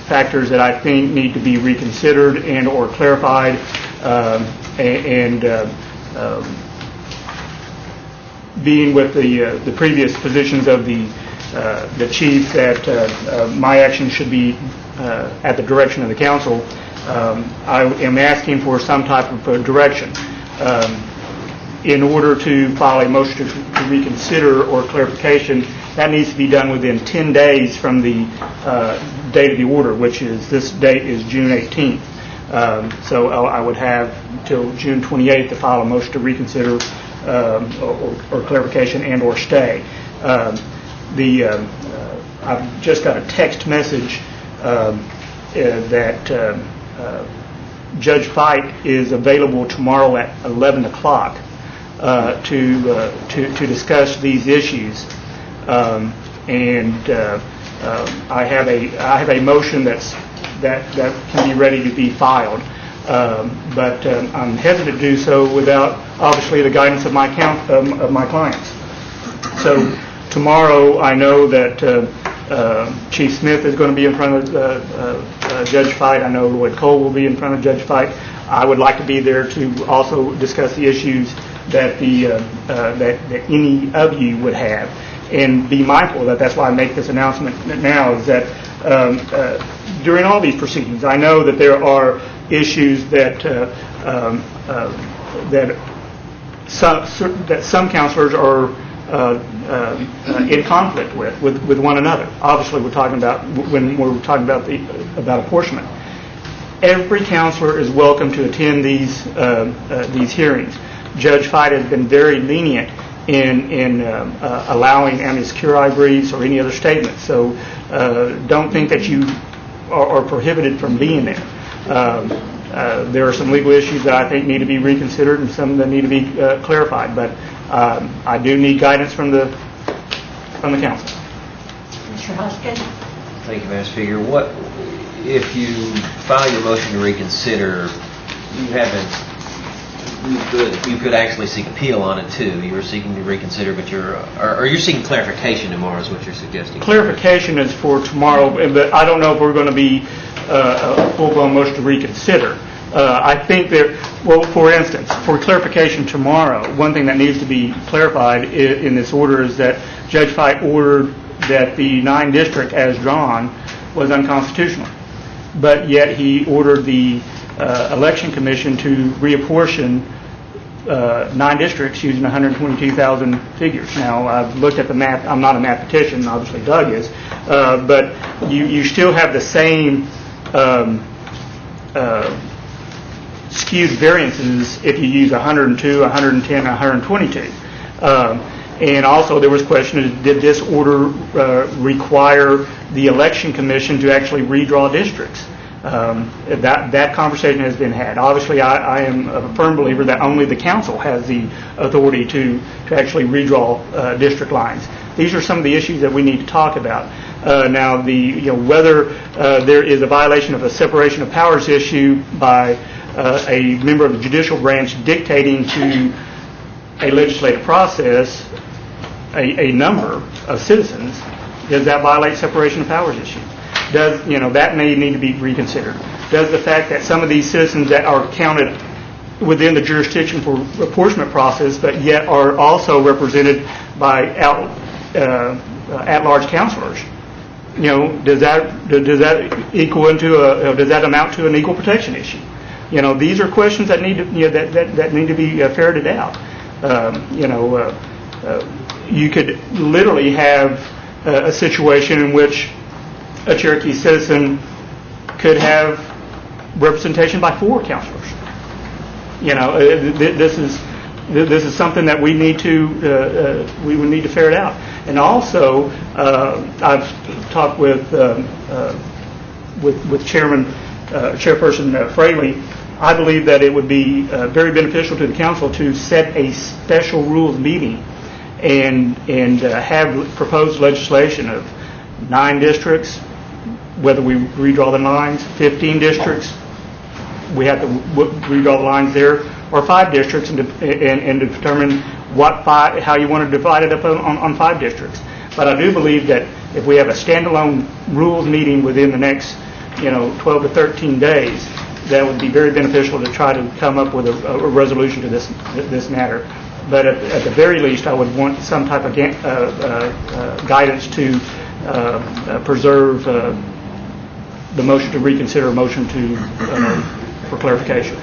factors that I think need to be reconsidered and or clarified, being with the previous positions of the chief, that my action should be at the direction of the council. I am asking for some type of direction. In order to file a motion to reconsider or clarification, that needs to be done within 10 days from the date of the order, which is, this date is June 18th. So I would have till June 28th to file a motion to reconsider or clarification and or stay. I've just got a text message that Judge Fite is available tomorrow at 11 o'clock to discuss these issues. I have a motion that can be ready to be filed, but I'm hesitant to do so without obviously the guidance of my clients. So tomorrow, I know that Chief Smith is going to be in front of Judge Fite. I know Lloyd Cole will be in front of Judge Fite. I would like to be there to also discuss the issues that that any of you would have, and be mindful that that's why I make this announcement now, is that during all these proceedings, I know that there are issues that some counselors are in conflict with one another. Obviously, we're talking about when we're talking about about apportionment. Every counselor is welcome to attend these hearings. Judge Fite has been very lenient in allowing amicus curiae briefs or any other statements. So don't think that you are prohibited from being there. There are some legal issues that I think need to be reconsidered and some that need to be clarified, but I do need guidance from the council. Mr. Hoskin? Thank you, Madam Speaker. What, if you file your motion to reconsider, you could actually seek appeal on it too. You were seeking to reconsider, but you're seeking clarification tomorrow is what you're suggesting. Clarification is for tomorrow, but I don't know if we're going to be a full-blown motion to reconsider. I think well, for instance, for clarification tomorrow, one thing that needs to be clarified in this order is that Judge Fite ordered that the 9 district as drawn was unconstitutional, but yet he ordered the election commission to reapportion 9 districts using 122,000 figures. Now, I've looked at the math. I'm not a mathematician, obviously Doug is, but you still have the same skewed variances if you use 102, 110, 122. And also there was question, did this order require the election commission to actually redraw districts? That conversation has been had. Obviously, I am a firm believer that only the council has the authority to actually redraw district lines. These are some of the issues that we need to talk about. Now, whether there is a violation of a separation of powers issue by a member of the judicial branch dictating to a legislative process a number of citizens, does that violate separation of powers issue? That may need to be reconsidered. Does the fact that some of these citizens that are counted within the jurisdiction for apportionment process, but yet are also represented by at-large councilors, does that amount to an equal protection issue? These are questions that need to that need to be ferreted out. You could literally have a situation in which a Cherokee citizen could have representation by 4 councilors. This is something that we need to would need to ferret out. And also, I've talked with Chairperson Fraley. I believe that it would be very beneficial to the council to set a special rules meeting and have proposed legislation of 9 districts, whether we redraw the lines, 15 districts, we have to redraw the lines there, or 5 districts, and determine how you want to divide it up on 5 districts. But I do believe that if we have a standalone rules meeting within the next 12 to 13 days, that would be very beneficial to try to come up with a resolution to this matter. But at the very least, I would want some type of guidance to preserve the motion to reconsider, a motion for clarification.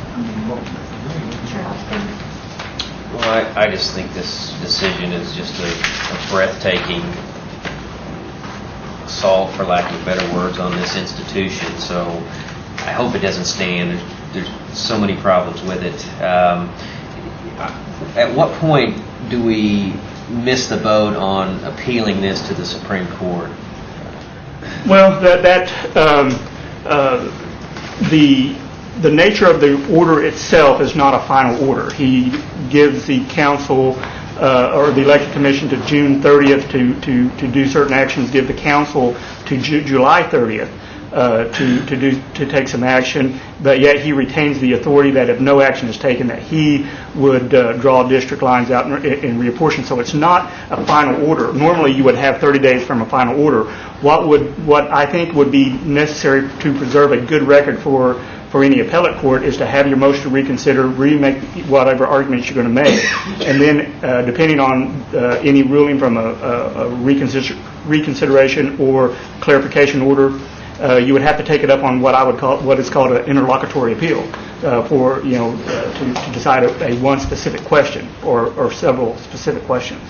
Well, I just think this decision is just a breathtaking assault, for lack of better words, on this institution. So I hope it doesn't stand. There's so many problems with it. At what point do we miss the boat on appealing this to the Supreme Court? Well, the nature of the order itself is not a final order. He gives the council or the election commission to June 30th to do certain actions, give the council to July 30th to take some action, but yet he retains the authority that if no action is taken, that he would draw district lines out and reapportion. So it's not a final order. Normally you would have 30 days from a final order. What I think would be necessary to preserve a good record for any appellate court is to have your motion to reconsider, remake whatever arguments you're going to make, and then depending on any ruling from a reconsideration or clarification order, you would have to take it up on what is called an interlocutory appeal to decide a one specific question or several specific questions.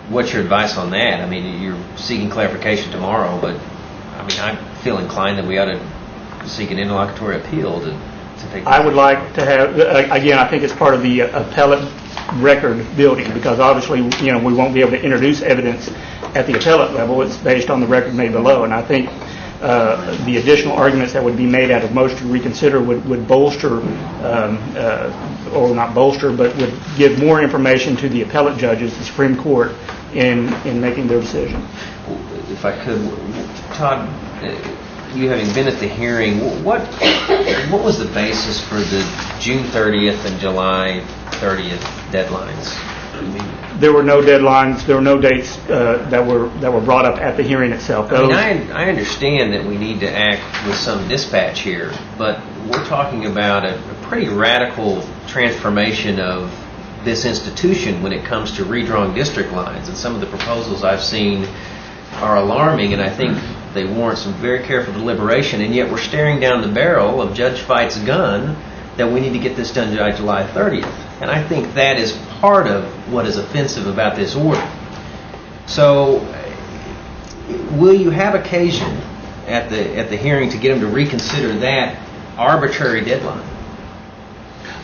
What's your advice on that? You're seeking clarification tomorrow, but I feel inclined that we ought to seek an interlocutory appeal to take? I would like to have, again, I think it's part of the appellate record building, because obviously, we won't be able to introduce evidence at the appellate level. It's based on the record made below, and I think the additional arguments that would be made out of motion to reconsider would bolster, or not bolster, but would give more information to the appellate judges, the Supreme Court, in making their decision. If I could, Todd, you having been at the hearing, what was the basis for the June 30th and July 30th deadlines? There were no deadlines. There were no dates that were brought up at the hearing itself. I understand that we need to act with some dispatch here, but we're talking about a pretty radical transformation of this institution when it comes to redrawing district lines, and some of the proposals I've seen are alarming, and I think they warrant some very careful deliberation, and yet we're staring down the barrel of Judge Fite's gun that we need to get this done by July 30th. And I think that is part of what is offensive about this order. So, will you have occasion at the hearing to get them to reconsider that arbitrary deadline?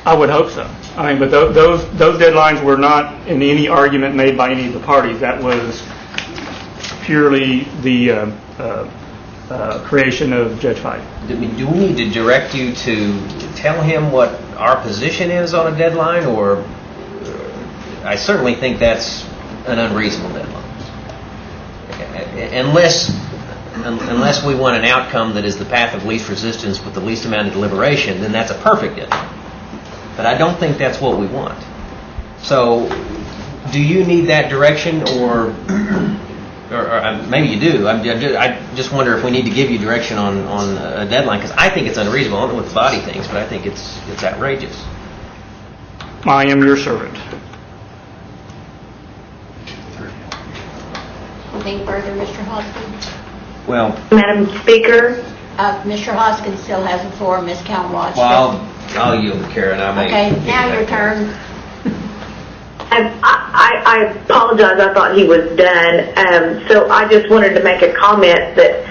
I would hope so. I mean, but those deadlines were not in any argument made by any of the parties. That was purely the creation of Judge Fite. Do we need to direct you to tell him what our position is on a deadline, or I certainly think that's an unreasonable deadline. Unless we want an outcome that is the path of least resistance with the least amount of deliberation, then that's a perfect deadline. But I don't think that's what we want. So, do you need that direction, or maybe you do? I just wonder if we need to give you direction on a deadline, because I think it's unreasonable. I don't know what the body thinks, but I think it's outrageous. I am your servant. Anything further, Mr. Hoskins? Well, Madam Speaker? Mr. Hoskins still has the floor. Ms. Calm-Watch. Well, I'll yield to Karen. Okay, now your turn. I apologize, I thought he was done. So I just wanted to make a comment that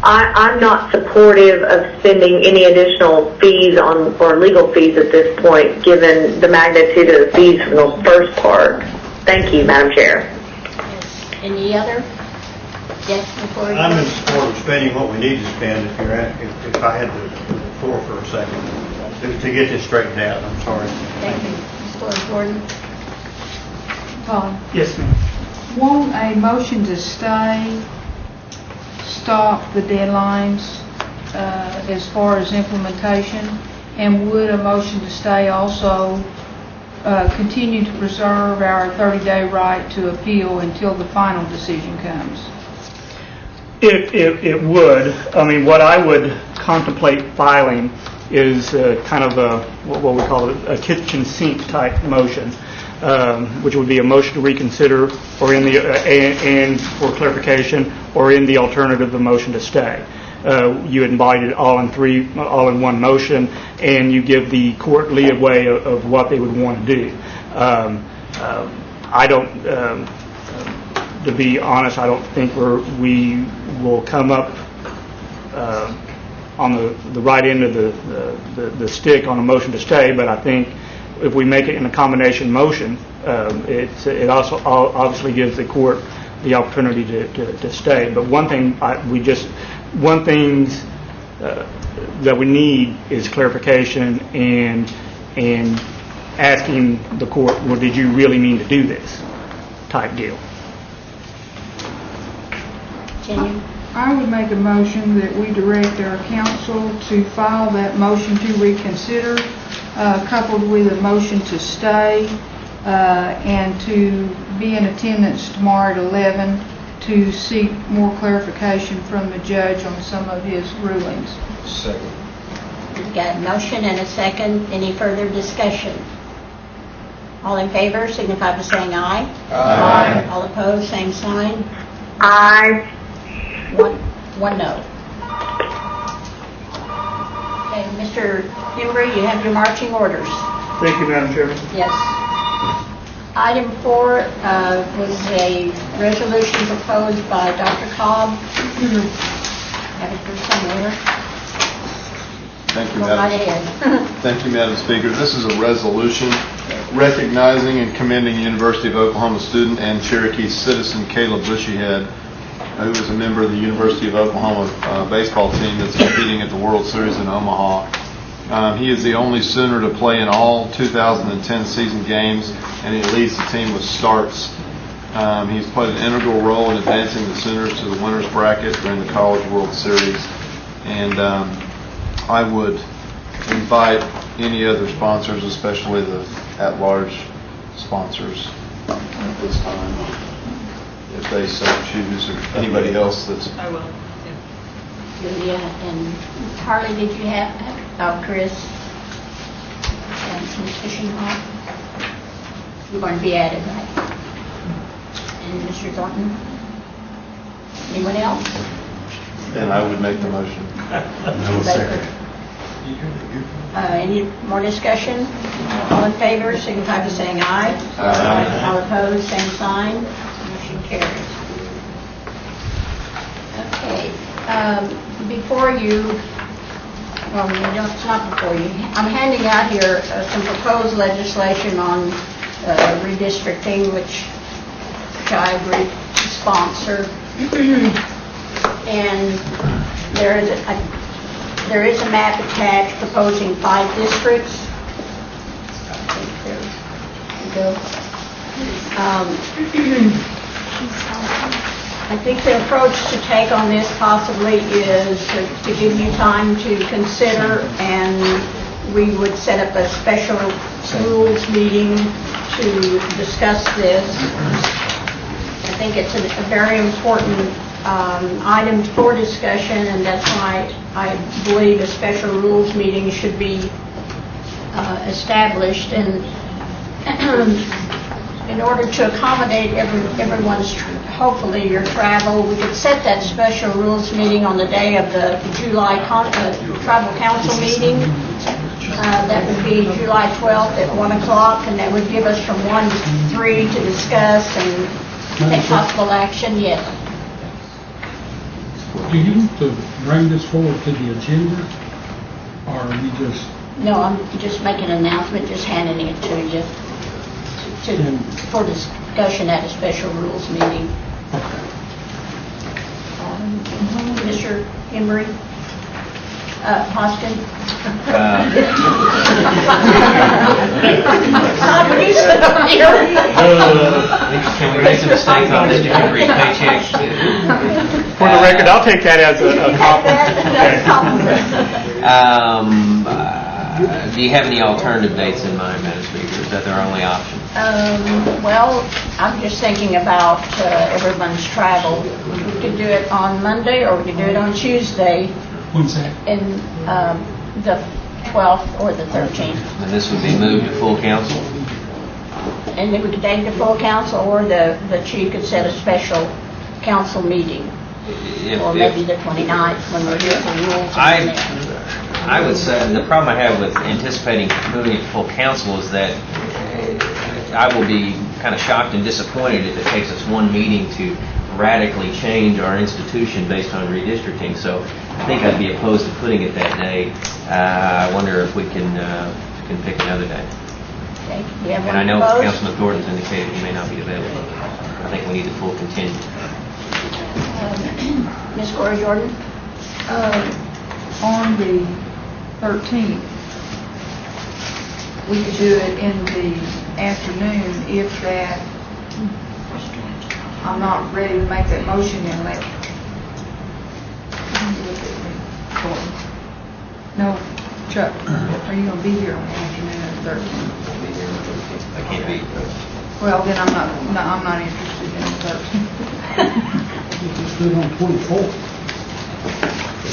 I'm not supportive of spending any additional fees or legal fees at this point, given the magnitude of the fees from the first part. Thank you, Madam Chair. Yes. Any other? Yes, before you. I'm in support of spending what we need to spend. If I had the floor for a second to get this straightened out, I'm sorry. Thank you. Ms. Gordon. Todd, Yes, ma'am. won't a motion to stay stop the deadlines as far as implementation? And would a motion to stay also continue to preserve our 30-day right to appeal until the final decision comes? It would. I mean, what I would contemplate filing is kind of what we call a kitchen sink type motion, which would be a motion to reconsider, or and for clarification, or in the alternative, a motion to stay. You invite it all in one motion, and you give the court leeway of what they would want to do. I don't. To be honest, I don't think we will come up on the right end of the stick on a motion to stay, but I think if we make it in a combination motion, it also obviously gives the court the opportunity to stay. But one thing that we need is clarification and asking the court, well, did you really mean to do this type deal? I would make a motion that we direct our counsel to file that motion to reconsider, coupled with a motion to stay, and to be in attendance tomorrow at 11 to seek more clarification from the judge on some of his rulings. Second. We've got a motion and a second. Any further discussion? All in favor signify by saying aye. Aye. All opposed, same sign. Aye. One no. Okay, Mr. Embry, you have your marching orders. Thank you, Madam Chairman. Yes. Item 4 was a resolution proposed by Dr. Cobb. Have it for somewhere. Thank you, Go right Madam. ahead. Thank you, Madam Speaker. This is a resolution recognizing and commending University of Oklahoma student and Cherokee citizen Caleb Bushyhead, who is a member of the University of Oklahoma baseball team that's competing at the World Series in Omaha. He is the only Sooner to play in all 2010 season games, and he leads the team with starts. He's played an integral role in advancing the Sooners to the winners bracket during the College World Series. And I would invite any other sponsors, especially the at-large sponsors at this time, if they so choose, or anybody else that's... I will. Julia and Harley, did you have, Chris? And some fishing rod? You're going to be added, right? And Mr. Thornton? Anyone else? Then I would make the motion. Any more discussion? All in favor, signify by saying aye. Aye. All opposed, same sign. Motion carries. Okay, before you, well, no, it's not before you. I'm handing out here some proposed legislation on redistricting, which I agreed to sponsor. And there is a map attached proposing 5 districts. There you go. I think the approach to take on this possibly is to give you time to consider, and we would set up a special rules meeting to discuss this. I think it's a very important item for discussion, and that's why I believe a special rules meeting should be established. And in order to accommodate everyone's, hopefully, your travel, we could set that special rules meeting on the day of the July Tribal Council meeting. That would be July 12th at 1 o'clock, and that would give us from 1 to 3 to discuss and take possible action. Yes. Do you want to bring this forward to the agenda, or are you just... No, I'm just making an announcement, just handing it to you for discussion at a special rules meeting. Mr. Emery? Hoskin? Can we make a mistake on Mr. Henry's paycheck? For the record, I'll take that as a compliment. Do you have any alternative dates in mind, Madam Speaker? Is that their only option? Well, I'm just thinking about everyone's travel. We could do it on Monday, or we could do it on Tuesday. When's that? In the 12th or the 13th. And this would be moved to full council? And then we could take the full council, or the chief could set a special council meeting. Or maybe the 29th when we're here for rules. I would say the problem I have with anticipating moving it to full council is that I will be kind of shocked and disappointed if it takes us one meeting to radically change our institution based on redistricting. So I think I'd be opposed to putting it that day. I wonder if we can pick another day. Okay. And I know Councilman Thornton's indicated he may not be available. I think we need the full contingent. Ms. Cora Jordan? On the 13th, we could do it in the afternoon if that, I'm not ready to make that motion and let, no, Chuck, are you going to be here on the afternoon of the 13th? I can't be. Well, then I'm not interested in the 13th. Let's do it on 24th.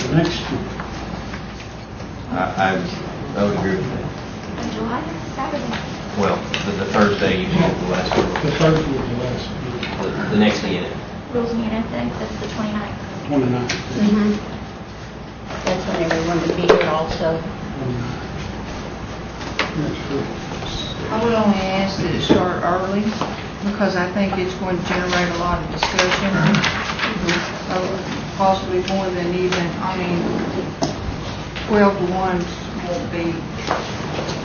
The next one. I would agree with that. July, Saturday. Well, the Thursday you have the last one. The Thursday is the last The next unit. Rules meeting, I think, that's the 29th. 29th. Mm-hmm. That's when everyone would be here also. I would only ask that it start early, because I think it's going to generate a lot of discussion. Possibly more than even, 12 to 1 won't be,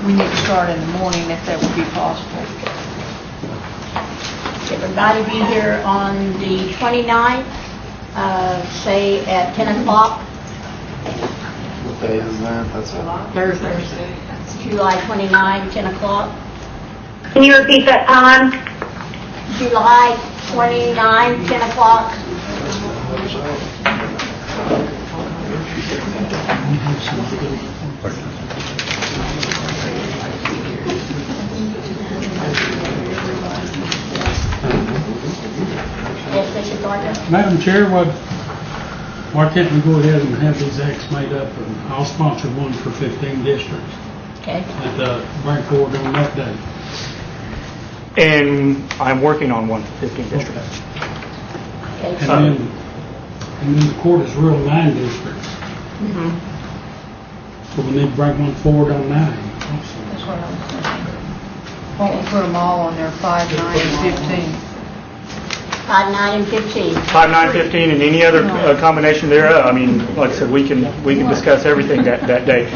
we need to start in the morning if that would be possible. Everybody be here on the 29th, say at 10 o'clock, What day is that? That's a Thursday. July 29, 10 o'clock. Can you repeat that time? July 29, 10 o'clock. Yes, Mr. Gardner? Madam Chair, why can't we go ahead and have these acts made up, and I'll sponsor one for 15 districts, Okay. and bring forward on that day. And I'm working on one for 15 districts. Okay. And then the court is ruled 9 districts, so we need to bring one forward on 9 also. That's what I was thinking. Why don't we put them all on there, 5, 9, and 15? 5, 9, and 15. 5, 9, 15, and any other combination thereof. I mean, like I said, we can discuss everything that day.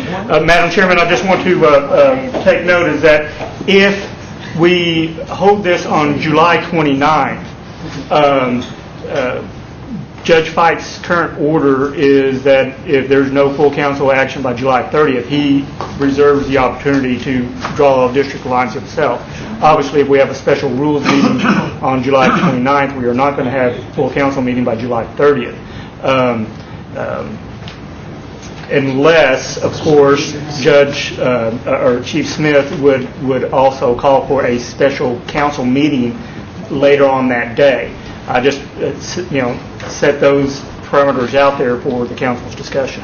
Madam Chairman, I just want to take note is that if we hold this on July 29th, Judge Fite's current order is that if there's no full council action by July 30th, he reserves the opportunity to draw district lines himself. Obviously, if we have a special rules meeting on July 29th, we are not going to have full council meeting by July 30th. Unless, of course, Judge or Chief Smith would also call for a special council meeting later on that day. I just, set those parameters out there for the council's discussion.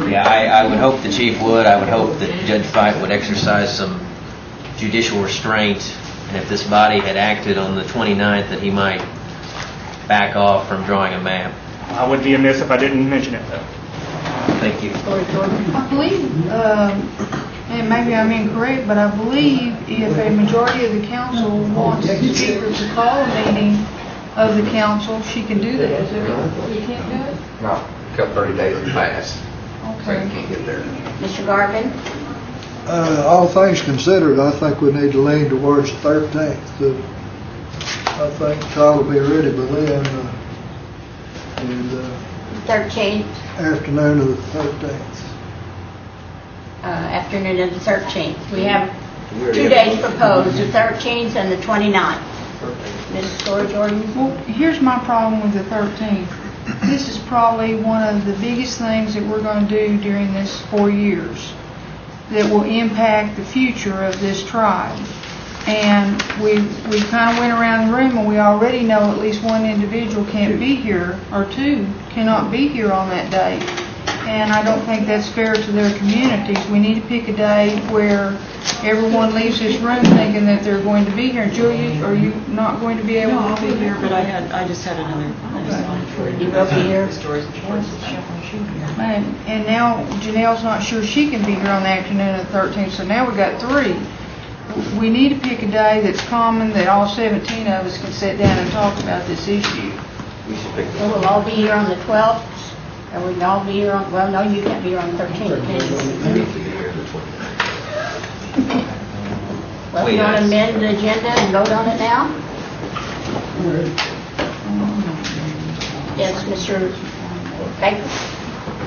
Yeah, I would hope the chief would. I would hope that Judge Fite would exercise some judicial restraint, and if this body had acted on the 29th, that he might back off from drawing a map. I would be amiss if I didn't mention it, though. Thank you. I believe, and maybe I'm incorrect, but I believe if a majority of the council wants the speaker to call a meeting of the council, she can do that. Is that right? You can't do it? No, a couple 30 days have passed, so you Okay. can't get there. Mr. Garvin? All things considered, I think we need to lean towards the 13th. I think Todd will be ready by then, and 13th, afternoon of the 13th. afternoon of the 13th. We have 2 days proposed, the 13th and the 29th. Ms. Jordan? Well, here's my problem with the 13th. This is probably one of the biggest things that we're going to do during this 4 years that will impact the future of this tribe. And we kind of went around the room, and we already know at least one individual can't be here, or 2 cannot be here on that day. And I don't think that's fair to their communities. We need to pick a day where everyone leaves this room thinking that they're going to be here. Julia, are you not going to be able to be here? But I just had another. You will be here? And now Janelle's not sure she can be here on the afternoon of the 13th, so now we've got 3. We need to pick a day that's common, that all 17 of us can sit down and talk about this issue. So we'll all be here on the 12th, and we can all be here on, well, no, you can't be here on the 13th. Well, if you want to amend the agenda and vote on it now? Yes, Mr. Baker?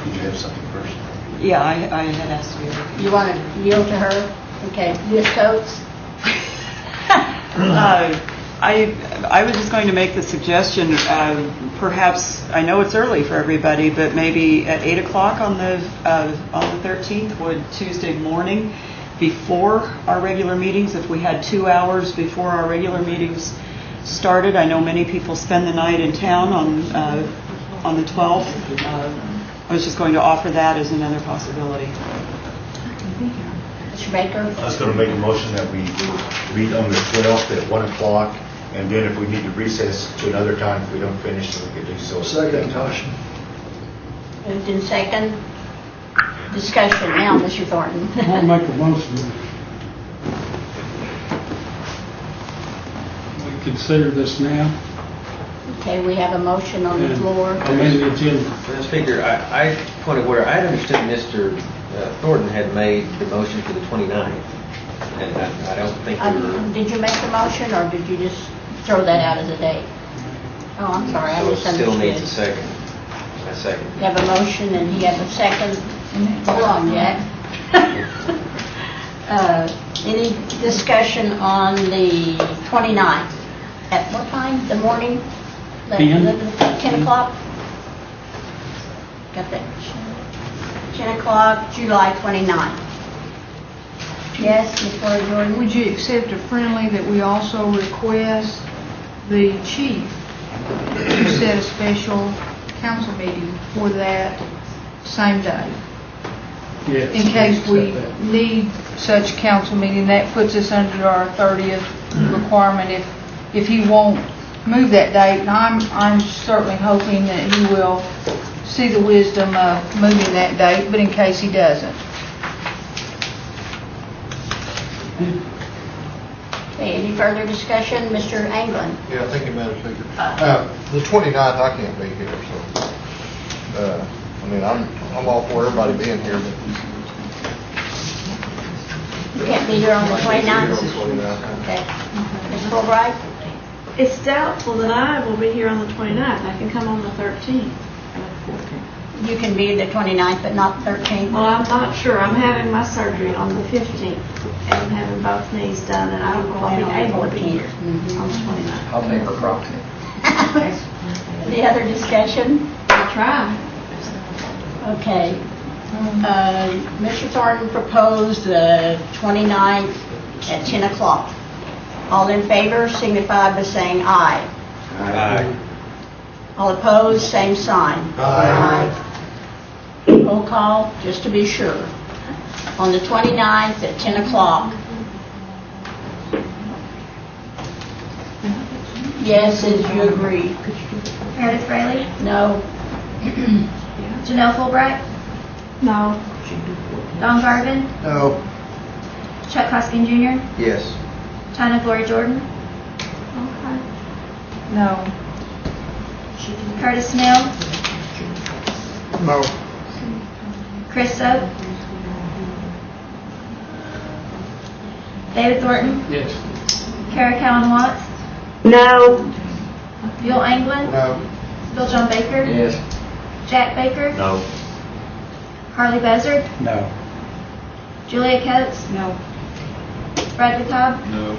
Did you have something first? Yeah, I had asked you. You want to yield to her? Okay, Ms. Coates? I was just going to make the suggestion, perhaps, I know it's early for everybody, but maybe at 8 o'clock on the 13th, would Tuesday morning, before our regular meetings, if we had 2 hours before our regular meetings started. I know many people spend the night in town on the 12th. I was just going to offer that as another possibility. Mr. Baker? I was going to make a motion that we meet on the 12th at 1 o'clock, and then if we need to recess to another time, if we don't finish, then we could do so. Second motion. Moved in second. Discussion now, Mr. Thornton. I'll make a motion. We consider this now. Okay, we have a motion on the floor. Amend the agenda. Madam Speaker, I point of order, I had understood Mr. Thornton had made the motion for the 29th, and I don't think we were... Did you make the motion, or did you just throw that out as a date? Oh, I'm sorry, I So it still needs a misunderstood. second. A second. You have a motion and he has a second. Hold on, Jack. Any discussion on the 29th? At what time? The morning? 10. 10 o'clock? Got that? 10 o'clock, July 29th. Yes, Ms. Lori Jordan? Would you accept a friendly that we also request the chief to set a special council meeting for that same day? Yes. In case we accept that. need such council meeting, that puts us under our 30th requirement if he won't move that date. And I'm certainly hoping that he will see the wisdom of moving that date, but in case he doesn't. Okay, any further discussion? Mr. Anglin? Yeah, thank you, Madam Speaker. The 29th, I can't be here, so, I mean, I'm all for everybody being here, but. You can't be here on the 29th? Okay. Ms. Fulbright? It's doubtful that I will be here on the 29th. I can come on the 13th. You can be the 29th, but not the 13th? Well, I'm not sure. I'm having my surgery on the 15th, and I'm having both knees done, and I don't know if I'll be able to be here on the 29th. I'll make her proxy. Any other discussion? I'll try. Okay. Mr. Thornton proposed the 29th at 10 o'clock. All in favor signify by saying aye. Aye. All opposed, same sign. Aye. Roll call, just to be sure. On the 29th at 10 o'clock. Yes, as you agree. Meredith Fraley? No. Janelle Fulbright? No. Don Garvin? No. Chuck Hoskin Jr.? Yes. China Glory Jordan? No. Curtis Snell? No. Chris Soap? David Thornton? Yes. Kara Cowan Watts? No. Bill Anglin? No. Bill John Baker? Yes. Jack Baker? No. Harley Buzzard? No. Julia Coates? No. Bradley Cobb? No.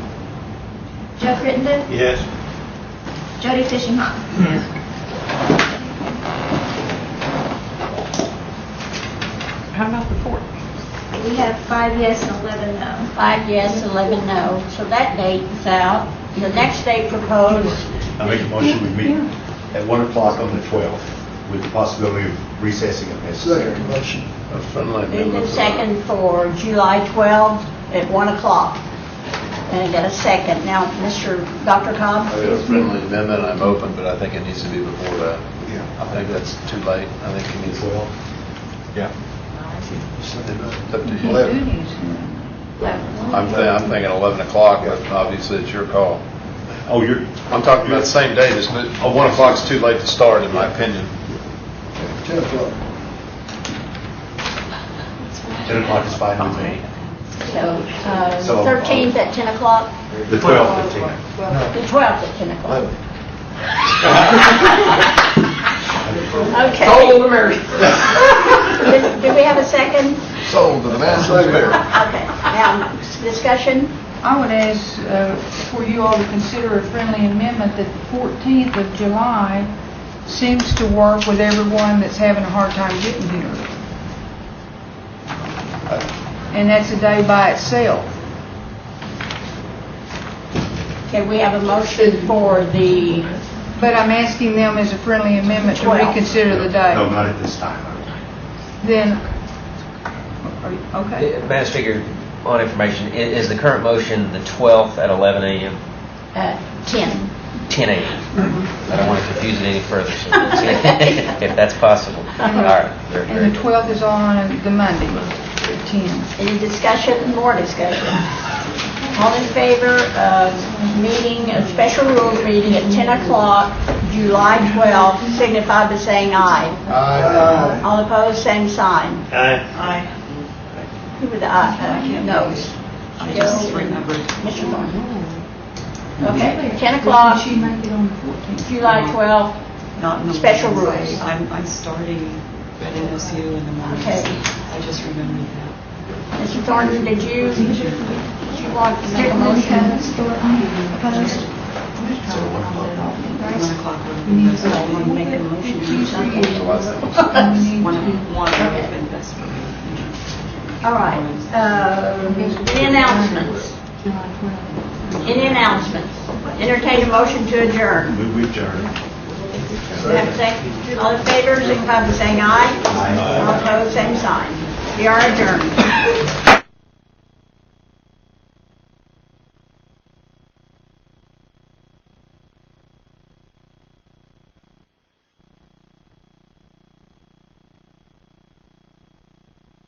Joe Crittenden? Yes. Jody Fishingham? How about the 4th? We have 5 yes and 11 no. 5 yes, 11 no. So that date is out. The next date proposed, I make a motion, we meet at 1 o'clock on the 12th with the possibility of recessing if necessary. Second motion. A friendly moved amendment. and second for July 12th at 1 o'clock. And I got a second. Now, Dr. Cobb? I have a friendly amendment, I'm open, but I think it needs to be before that. I think that's too late. I think it needs. 12. Yeah. It's up to you. 11. I'm thinking 11 o'clock, but obviously it's your call. Oh, I'm talking about the same day, just, 1 o'clock's too late to start, in my opinion. 10 o'clock. 10 o'clock is fine with me. So, 13th at 10 o'clock? The 12th at 10. The 12th at 10 o'clock. Okay. Sold to Mary. Did we have a second? Sold to the man from Mary. Okay. Now, discussion? I would ask for you all to consider a friendly amendment that the 14th of July seems to work with everyone that's having a hard time getting here. And that's a day by itself. Okay, we have a motion for the... But I'm asking them as a friendly amendment to 12th. reconsider the day. No, not at this time. Then, okay. Madam Speaker, on information, is the current motion the 12th at 11 a.m.? 10. 10 a.m. I don't want to confuse it any further, so if that's possible. All right. Very And the good. 12th is on the Monday at 10. Any discussion? More discussion? All in favor of meeting, a special rules meeting at 10 o'clock, July 12th, signify by saying aye. Aye. All opposed, same sign. Aye. Who were the noes? I just remembered. Mr. Thornton. Okay, 10 o'clock, July 12th, Not in the special mornings. rules. I'm starting at NSU in the mornings. Okay. I just remembered that. Mr. Thornton, did you want to make a motion? Opposed? 1 o'clock. I want to make a motion to do something. One would have been best for me. All right, any announcements? Any announcements? Entertain a motion to adjourn. We adjourn. You have a second? All in favor, signify by saying aye. All opposed, same sign. We are adjourned.